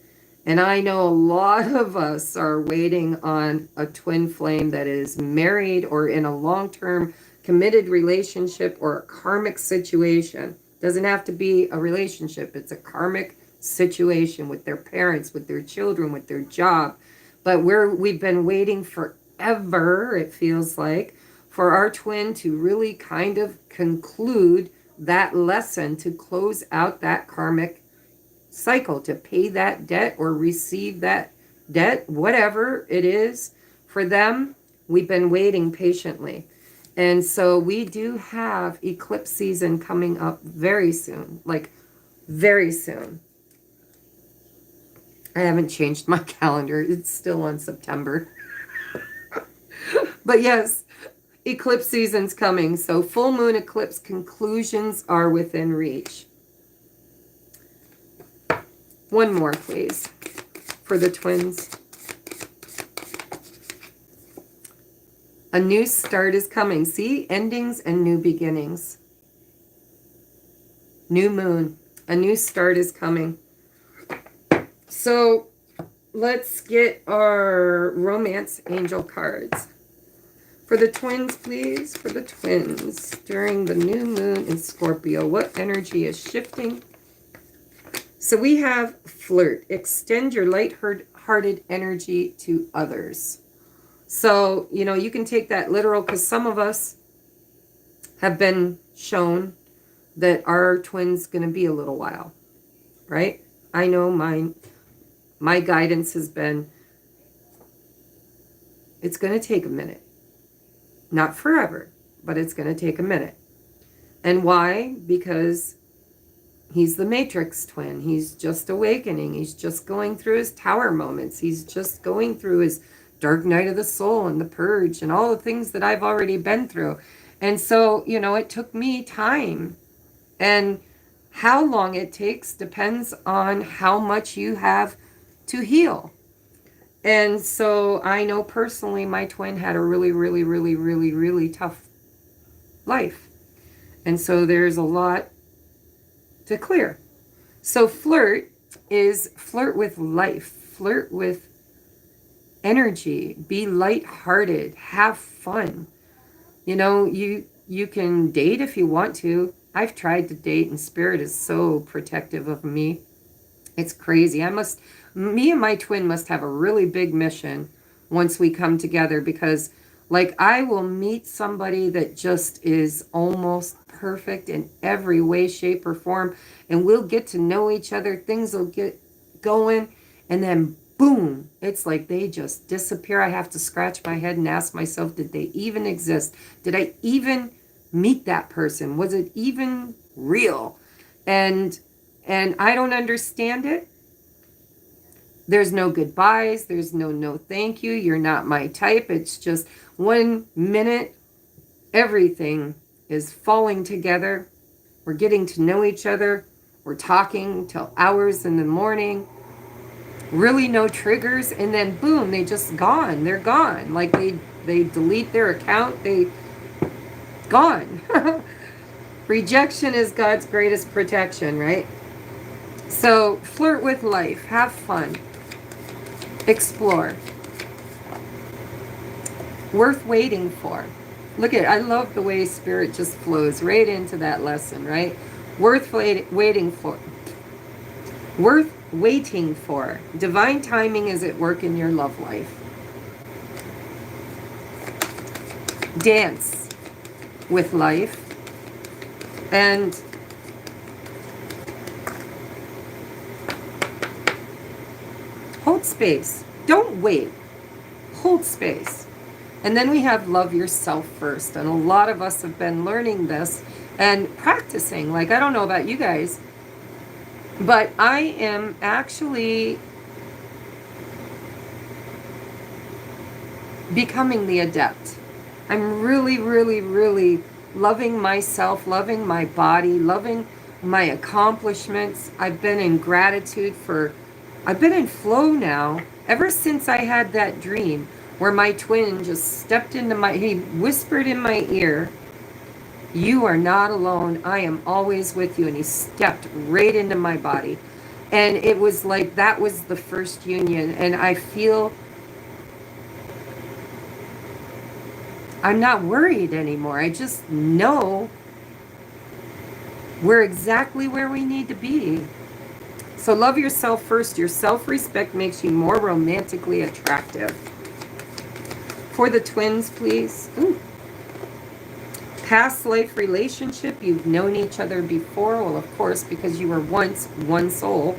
And I know a lot of us are waiting on a twin flame that is married or in a long-term committed relationship or a karmic situation. Doesn't have to be a relationship. It's a karmic situation with their parents, with their children, with their job. But we've been waiting forever, it feels like, for our twin to really kind of conclude that lesson, to close out that karmic cycle, to pay that debt or receive that debt, whatever it is for them. We've been waiting patiently. And so we do have eclipse season coming up very soon, like very soon. I haven't changed my calendar. It's still on September. But yes, eclipse season's coming. So full moon eclipse conclusions are within reach. One more, please, for the twins. A new start is coming. See? Endings and new beginnings. New moon. A new start is coming. So let's get our romance angel cards. For the twins, please. For the twins. During the new moon in Scorpio, what energy is shifting? So we have flirt. Extend your light-hearted energy to others. So, you can take that literal, because some of us have been shown that our twin's going to be a little while, right? I know my guidance has been, it's going to take a minute. Not forever, but it's going to take a minute. And why? Because he's the matrix twin. He's just awakening. He's just going through his tower moments. He's just going through his dark night of the soul and the purge and all the things that I've already been through. And so, it took me time. And how long it takes depends on how much you have to heal. And so I know personally my twin had a really, really, really, really, really tough life. And so there's a lot to clear. So flirt with life, flirt with energy, be lighthearted, have fun. You can date if you want to. I've tried to date, and Spirit is so protective of me. It's crazy. Me and my twin must have a really big mission once we come together, because I will meet somebody that just is almost perfect in every way, shape, or form, and we'll get to know each other. Things will get going, and then boom, it's like they just disappear. I have to scratch my head and ask myself, did they even exist? Did I even meet that person? Was it even real? And I don't understand it. There's no goodbyes. There's no thank you. You're not my type. It's just 1 minute, everything is falling together. We're getting to know each other. We're talking till hours in the morning. Really no triggers. And then boom, they just gone. They're gone. Like they delete their account. They gone. Rejection is God's greatest protection, right? So flirt with life. Have fun. Explore. Worth waiting for. Look at, I love the way Spirit just flows right into that lesson, right? Worth waiting for. Worth waiting for. Divine timing is at work in your love life. Dance with life. And hold space. Don't wait. Hold space. And then we have love yourself first. And a lot of us have been learning this and practicing. Like, I don't know about you guys, but I am actually becoming the adept. I'm really, really, really loving myself, loving my body, loving my accomplishments. I've been in gratitude for, I've been in flow now ever since I had that dream where my twin just stepped into my, he whispered in my ear, "You are not alone. I am always with you." And he stepped right into my body. And it was like, that was the first union. And I feel I'm not worried anymore. I just know we're exactly where we need to be. So love yourself first. Your self-respect makes you more romantically attractive. For the twins, please. Ooh. Past life relationship. You've known each other before. Well, of course, because you were once one soul.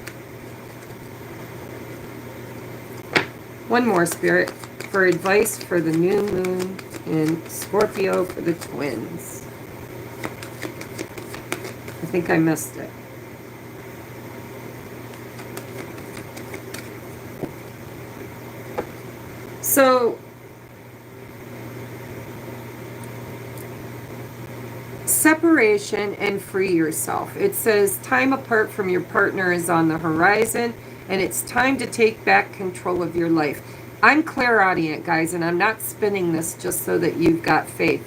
One more, Spirit. For advice for the new moon in Scorpio for the twins. I think I missed it. So, separation and free yourself. It says time apart from your partner is on the horizon, and it's time to take back control of your life. I'm clairaudient, guys, and I'm not spinning this just so that you've got faith.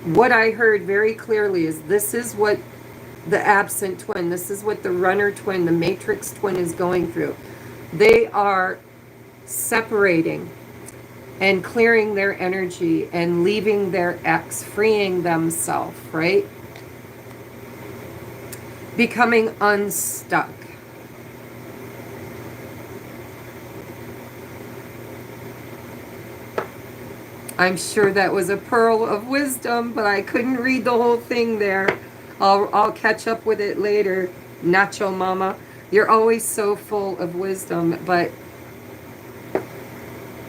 What I heard very clearly is this is what the absent twin, this is what the runner twin, the matrix twin is going through. They are separating and clearing their energy and leaving their ex, freeing themselves, right? Becoming unstuck. I'm sure that was a pearl of wisdom, but I couldn't read the whole thing there. I'll catch up with it later. Nacho Mama. You're always so full of wisdom, but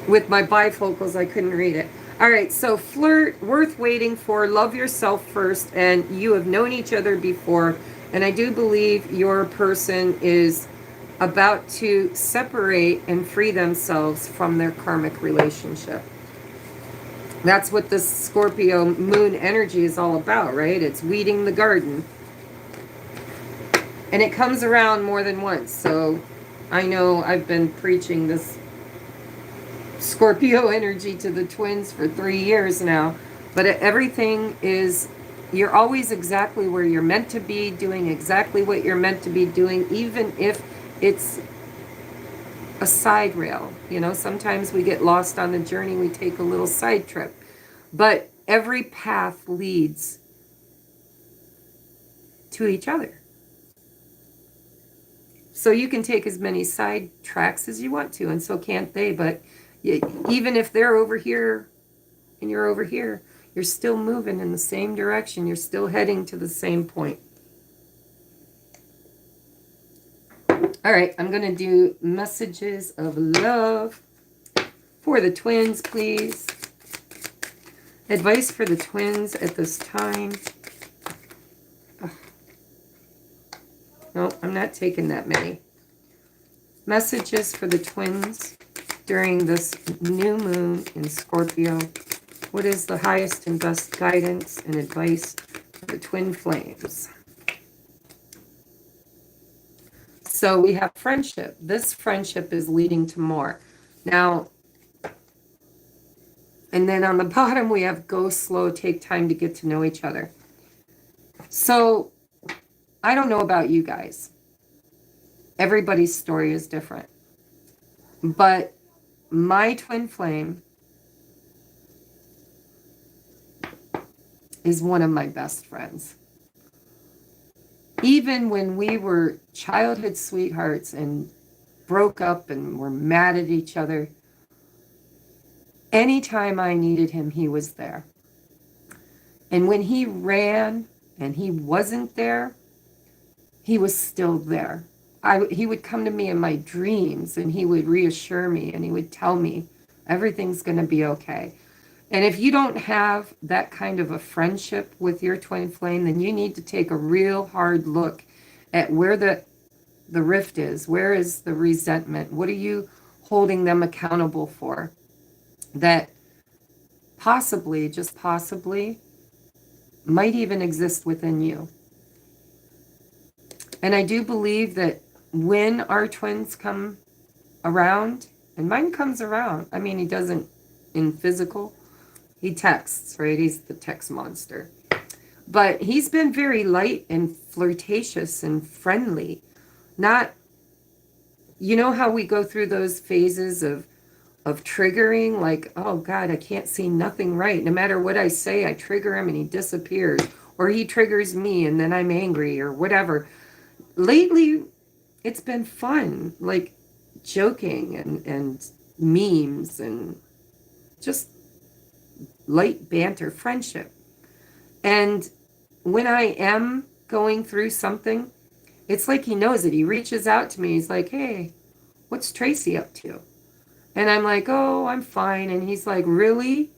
with my bifocals, I couldn't read it. All right, so flirt, worth waiting for, love yourself first, and you have known each other before, and I do believe your person is about to separate and free themselves from their karmic relationship. That's what this Scorpio moon energy is all about, right? It's weeding the garden. And it comes around more than once, so I know I've been preaching this Scorpio energy to the twins for 3 years now, but everything is, you're always exactly where you're meant to be, doing exactly what you're meant to be doing, even if it's a side rail. You know, sometimes we get lost on the journey, we take a little side trip, but every path leads to each other. So you can take as many side tracks as you want to, and so can't they, but even if they're over here and you're over here, you're still moving in the same direction. You're still heading to the same point. All right, I'm going to do messages of love for the twins, please. Advice for the twins at this time. Oh. No, I'm not taking that many. Messages for the twins during this new moon in Scorpio. What is the highest and best guidance and advice for the twin flames? So we have friendship. This friendship is leading to more. Now, and then on the bottom, we have go slow, take time to get to know each other. So I don't know about you guys. Everybody's story is different. But my twin flame is one of my best friends. Even when we were childhood sweethearts and broke up and were mad at each other, anytime I needed him, he was there. And when he ran and he wasn't there, he was still there. He would come to me in my dreams and he would reassure me and he would tell me everything's going to be okay. And if you don't have that kind of a friendship with your twin flame, then you need to take a real hard look at where the rift is. Where is the resentment? What are you holding them accountable for? That possibly, just possibly, might even exist within you. And I do believe that when our twins come around, and mine comes around, I mean, he doesn't in physical, he texts, right? He's the text monster. But he's been very light and flirtatious and friendly. Not, you know how we go through those phases of triggering, like, oh God, I can't see nothing right. No matter what I say, I trigger him and he disappears. Or he triggers me and then I'm angry or whatever. Lately, it's been fun, like joking and memes and just light banter, friendship. And when I am going through something, it's like he knows it. He reaches out to me. He's like, hey, what's Tracy up to? And I'm like, oh, I'm fine. And he's like, really?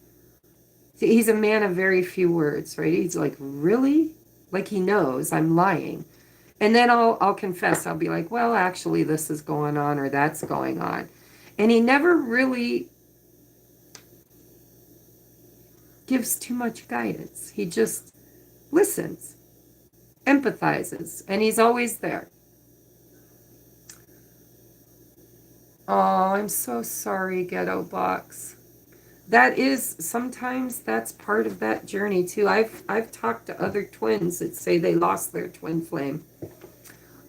He's a man of very few words, right? He's like, really? Like he knows I'm lying. And then I'll confess. I'll be like, well, actually, this is going on or that's going on. And he never really gives too much guidance. He just listens, empathizes, and he's always there. Oh, I'm so sorry, Ghetto Box. That is, sometimes that's part of that journey too. I've talked to other twins that say they lost their twin flame.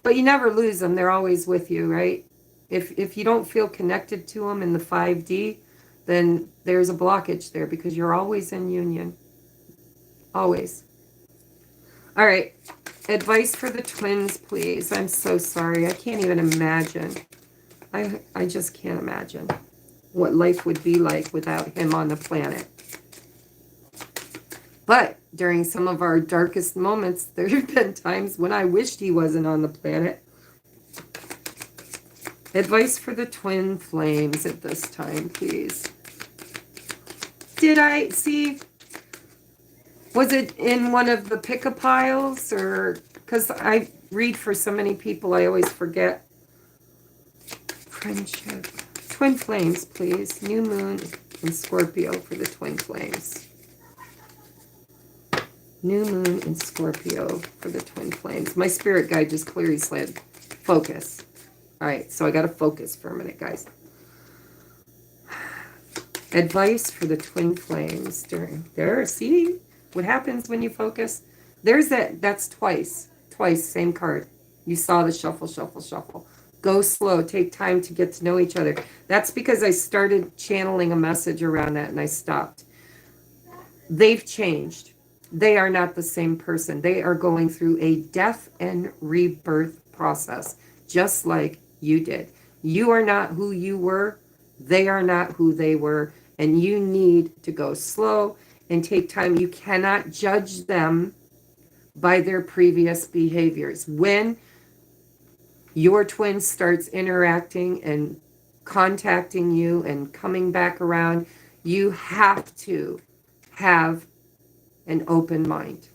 But you never lose them. They're always with you, right? If you don't feel connected to them in the 5D, then there's a blockage there because you're always in union. Always. All right. Advice for the twins, please. I'm so sorry. I can't even imagine. I just can't imagine what life would be like without him on the planet. But during some of our darkest moments, there have been times when I wished he wasn't on the planet. Advice for the twin flames at this time, please. Did I see? Was it in one of the pick-a-piles? Or because I read for so many people, I always forget. Friendship. Twin flames, please. New moon in Scorpio for the twin flames. New moon in Scorpio for the twin flames. My spirit guide just clearly said, focus. All right, so I got to focus for a minute, guys. Advice for the twin flames during there. See what happens when you focus? There's that's twice, same card. You saw the shuffle, shuffle, shuffle. Go slow, take time to get to know each other. That's because I started channeling a message around that and I stopped. They've changed. They are not the same person. They are going through a death and rebirth process, just like you did. You are not who you were. They are not who they were. And you need to go slow and take time. You cannot judge them by their previous behaviors. When your twin starts interacting and contacting you and coming back around, you have to have an open mind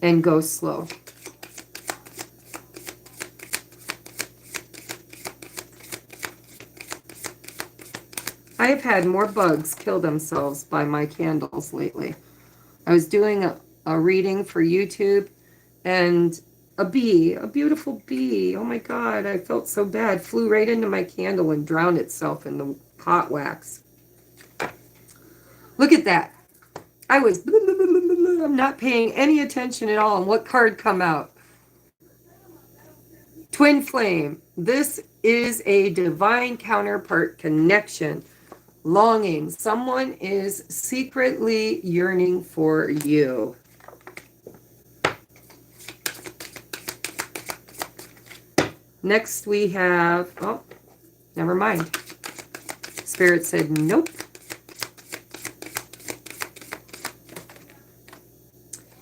and go slow. I've had more bugs kill themselves by my candles lately. I was doing a reading for YouTube, and a bee, a beautiful bee, oh my God, I felt so bad, flew right into my candle and drowned itself in the hot wax. Look at that. I was, I'm not paying any attention at all. And what card come out? Twin flame. This is a divine counterpart connection. Longing. Someone is secretly yearning for you. Next we have, oh, never mind. Spirit said nope.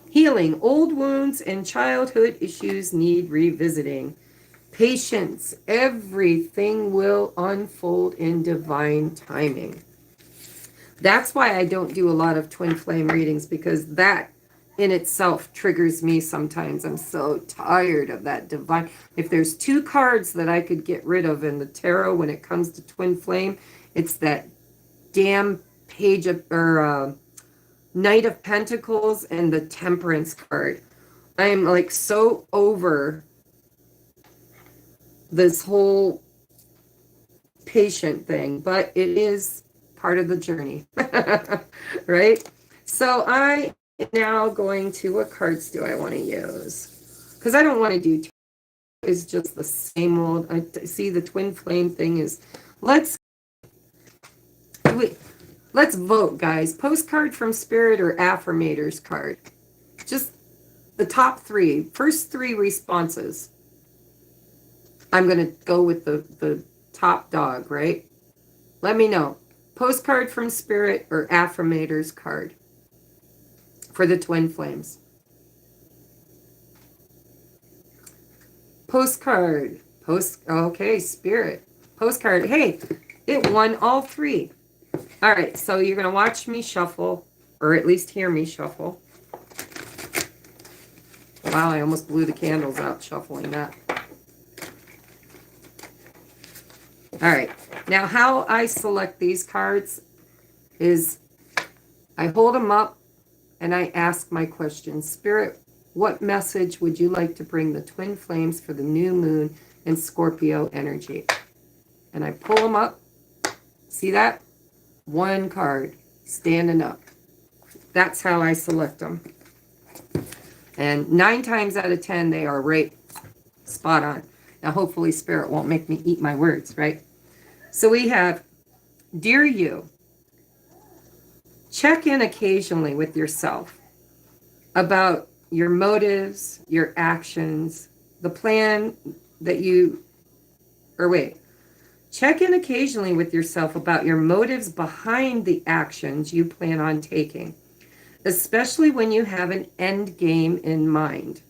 Healing. Old wounds and childhood issues need revisiting. Patience. Everything will unfold in divine timing. That's why I don't do a lot of twin flame readings, because that in itself triggers me sometimes. I'm so tired of that divine. If there's two cards that I could get rid of in the tarot when it comes to twin flame, it's that damn page of, or Knight of Pentacles and the Temperance card. I'm like so over this whole patient thing, but it is part of the journey, right? So I am now going to, what cards do I want to use? Because I don't want to do two. It's just the same old. I see the twin flame thing is, let's vote, guys. Postcard from Spirit or Affirmators card. Just the top three, first three responses. I'm going to go with the top dog, right? Let me know. Postcard from Spirit or Affirmators card for the twin flames. Postcard. Okay, Spirit. Postcard. Hey, it won all three. All right, so you're going to watch me shuffle, or at least hear me shuffle. Wow, I almost blew the candles out shuffling that. All right, now how I select these cards is I hold them up and I ask my question. Spirit, what message would you like to bring the twin flames for the new moon and Scorpio energy? And I pull them up. See that? One card standing up. That's how I select them. And 9 times out of 10, they are right spot on. Now, hopefully Spirit won't make me eat my words, right? So we have, dear you, check in occasionally with yourself about your motives, your actions, the plan that you, or wait, check in occasionally with yourself about your motives behind the actions you plan on taking, especially when you have an end game in mind.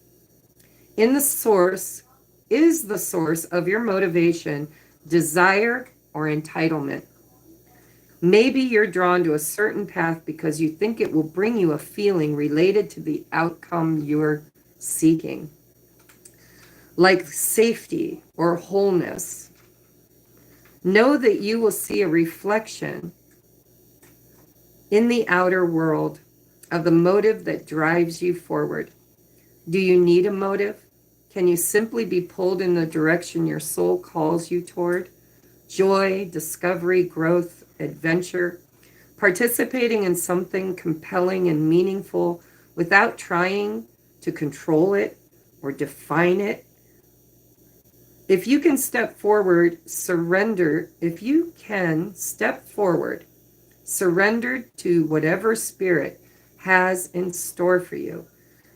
Is the source of your motivation desire or entitlement? Maybe you're drawn to a certain path because you think it will bring you a feeling related to the outcome you're seeking, like safety or wholeness. Know that you will see a reflection in the outer world of the motive that drives you forward. Do you need a motive? Can you simply be pulled in the direction your soul calls you toward? Joy, discovery, growth, adventure, participating in something compelling and meaningful without trying to control it or define it. If you can step forward, surrender. If you can step forward, surrender to whatever Spirit has in store for you,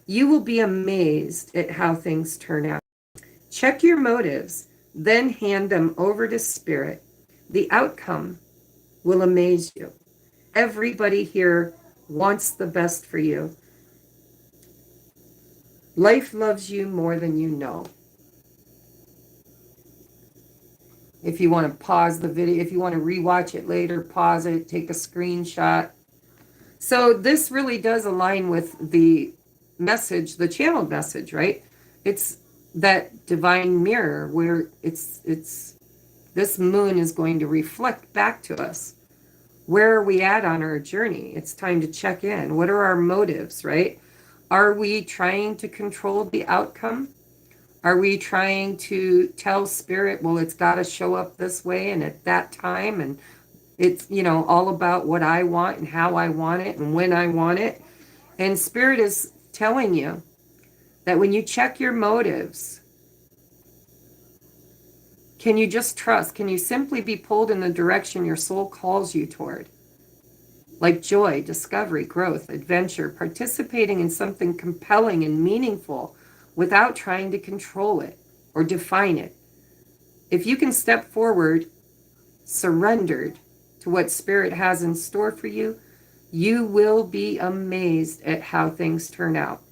you will be amazed at how things turn out. Check your motives, then hand them over to Spirit. The outcome will amaze you. Everybody here wants the best for you. Life loves you more than you know. If you want to pause the video, if you want to rewatch it later, pause it, take a screenshot. So this really does align with the message, the channeled message, right? It's that divine mirror where it's this moon is going to reflect back to us Where are we at on our journey? It's time to check in. What are our motives, right? Are we trying to control the outcome? Are we trying to tell spirit, well, it's got to show up this way and at that time, and it's, all about what I want and how I want it and when I want it? And spirit is telling you that when you check your motives, can you just trust? Can you simply be pulled in the direction your soul calls you toward? Like joy, discovery, growth, adventure, participating in something compelling and meaningful without trying to control it or define it. If you can step forward, surrendered to what spirit has in store for you, you will be amazed at how things turn out.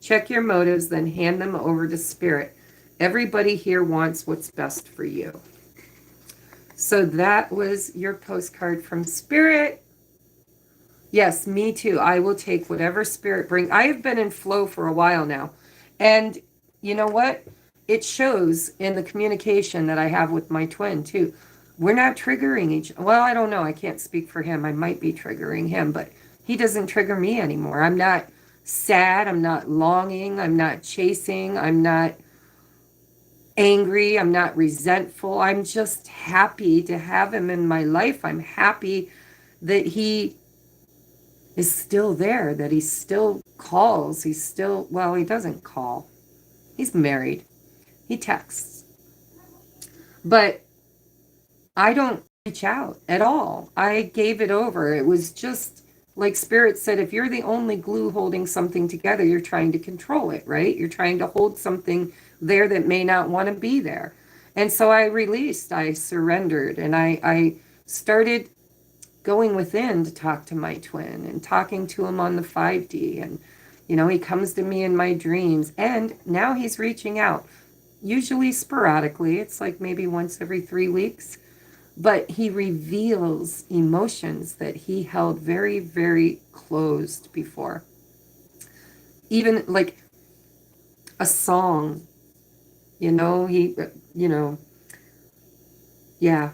Check your motives, then hand them over to spirit. Everybody here wants what's best for you. So that was your postcard from spirit. Yes, me too. I will take whatever spirit brings. I have been in flow for a while now. And you know what? It shows in the communication that I have with my twin too. We're not triggering each. Well, I don't know. I can't speak for him. I might be triggering him, but he doesn't trigger me anymore. I'm not sad. I'm not longing. I'm not chasing. I'm not angry. I'm not resentful. I'm just happy to have him in my life. I'm happy that he is still there, that he still calls. He's still, well, he doesn't call. He's married. He texts. But I don't reach out at all. I gave it over. It was just like Spirit said, if you're the only glue holding something together, you're trying to control it, right? You're trying to hold something there that may not want to be there. And so I released, I surrendered, and I started going within to talk to my twin and talking to him on the 5D. And, he comes to me in my dreams. And now he's reaching out, usually sporadically. It's like maybe once every 3 weeks. But he reveals emotions that he held very, very closed before. Even like a song, yeah,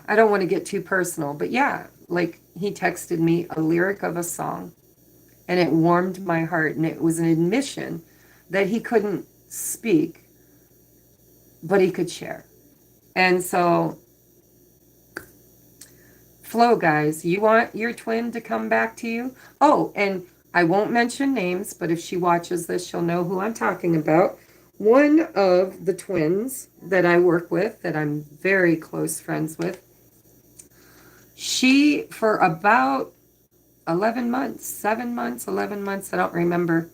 I don't want to get too personal, but yeah, like he texted me a lyric of a song and it warmed my heart. And it was an admission that he couldn't speak, but he could share. And so, flow, guys, you want your twin to come back to you? Oh, and I won't mention names, but if she watches this, she'll know who I'm talking about. One of the twins that I work with, that I'm very close friends with, she, for about 11 months, 7 months, 11 months, I don't remember,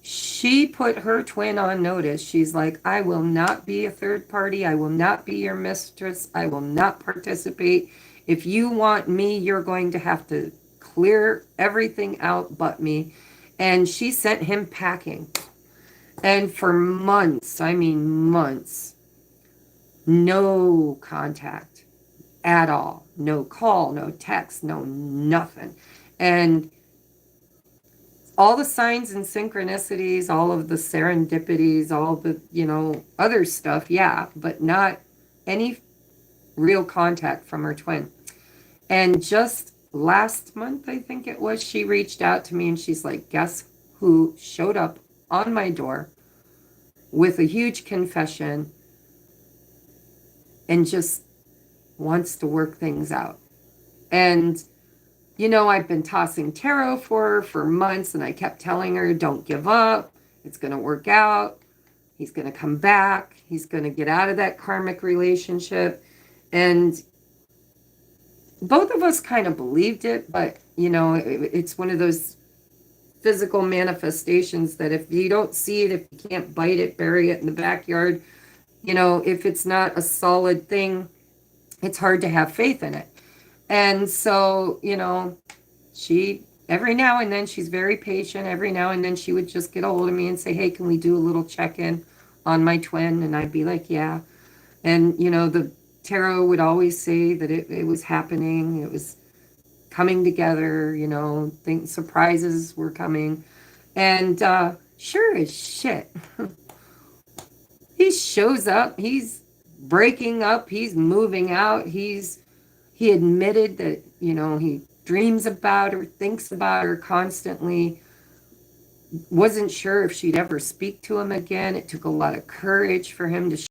she put her twin on notice. She's like, I will not be a third party. I will not be your mistress. I will not participate. If you want me, you're going to have to clear everything out but me. And she sent him packing. And for months, I mean months, no contact at all. No call, no text, no nothing. And all the signs and synchronicities, all of the serendipities, all the, other stuff, yeah, but not any real contact from her twin. And just last month, I think it was, she reached out to me and she's like, guess who showed up on my door with a huge confession and just wants to work things out. And I've been tossing tarot for her for months, and I kept telling her, don't give up. It's going to work out. He's going to come back. He's going to get out of that karmic relationship. And both of us kind of believed it, but, it's one of those physical manifestations that if you don't see it, if you can't bite it, bury it in the backyard, if it's not a solid thing, it's hard to have faith in it. And so, she, every now and then, she's very patient. Every now and then she would just get a hold of me and say, hey, can we do a little check-in on my twin? And I'd be like, yeah. And, the tarot would always say that it was happening. It was coming together, surprises were coming. And sure as shit, he shows up. He's breaking up. He's moving out. He's He admitted that, he dreams about her, thinks about her constantly, wasn't sure if she'd ever speak to him again. It took a lot of courage for him to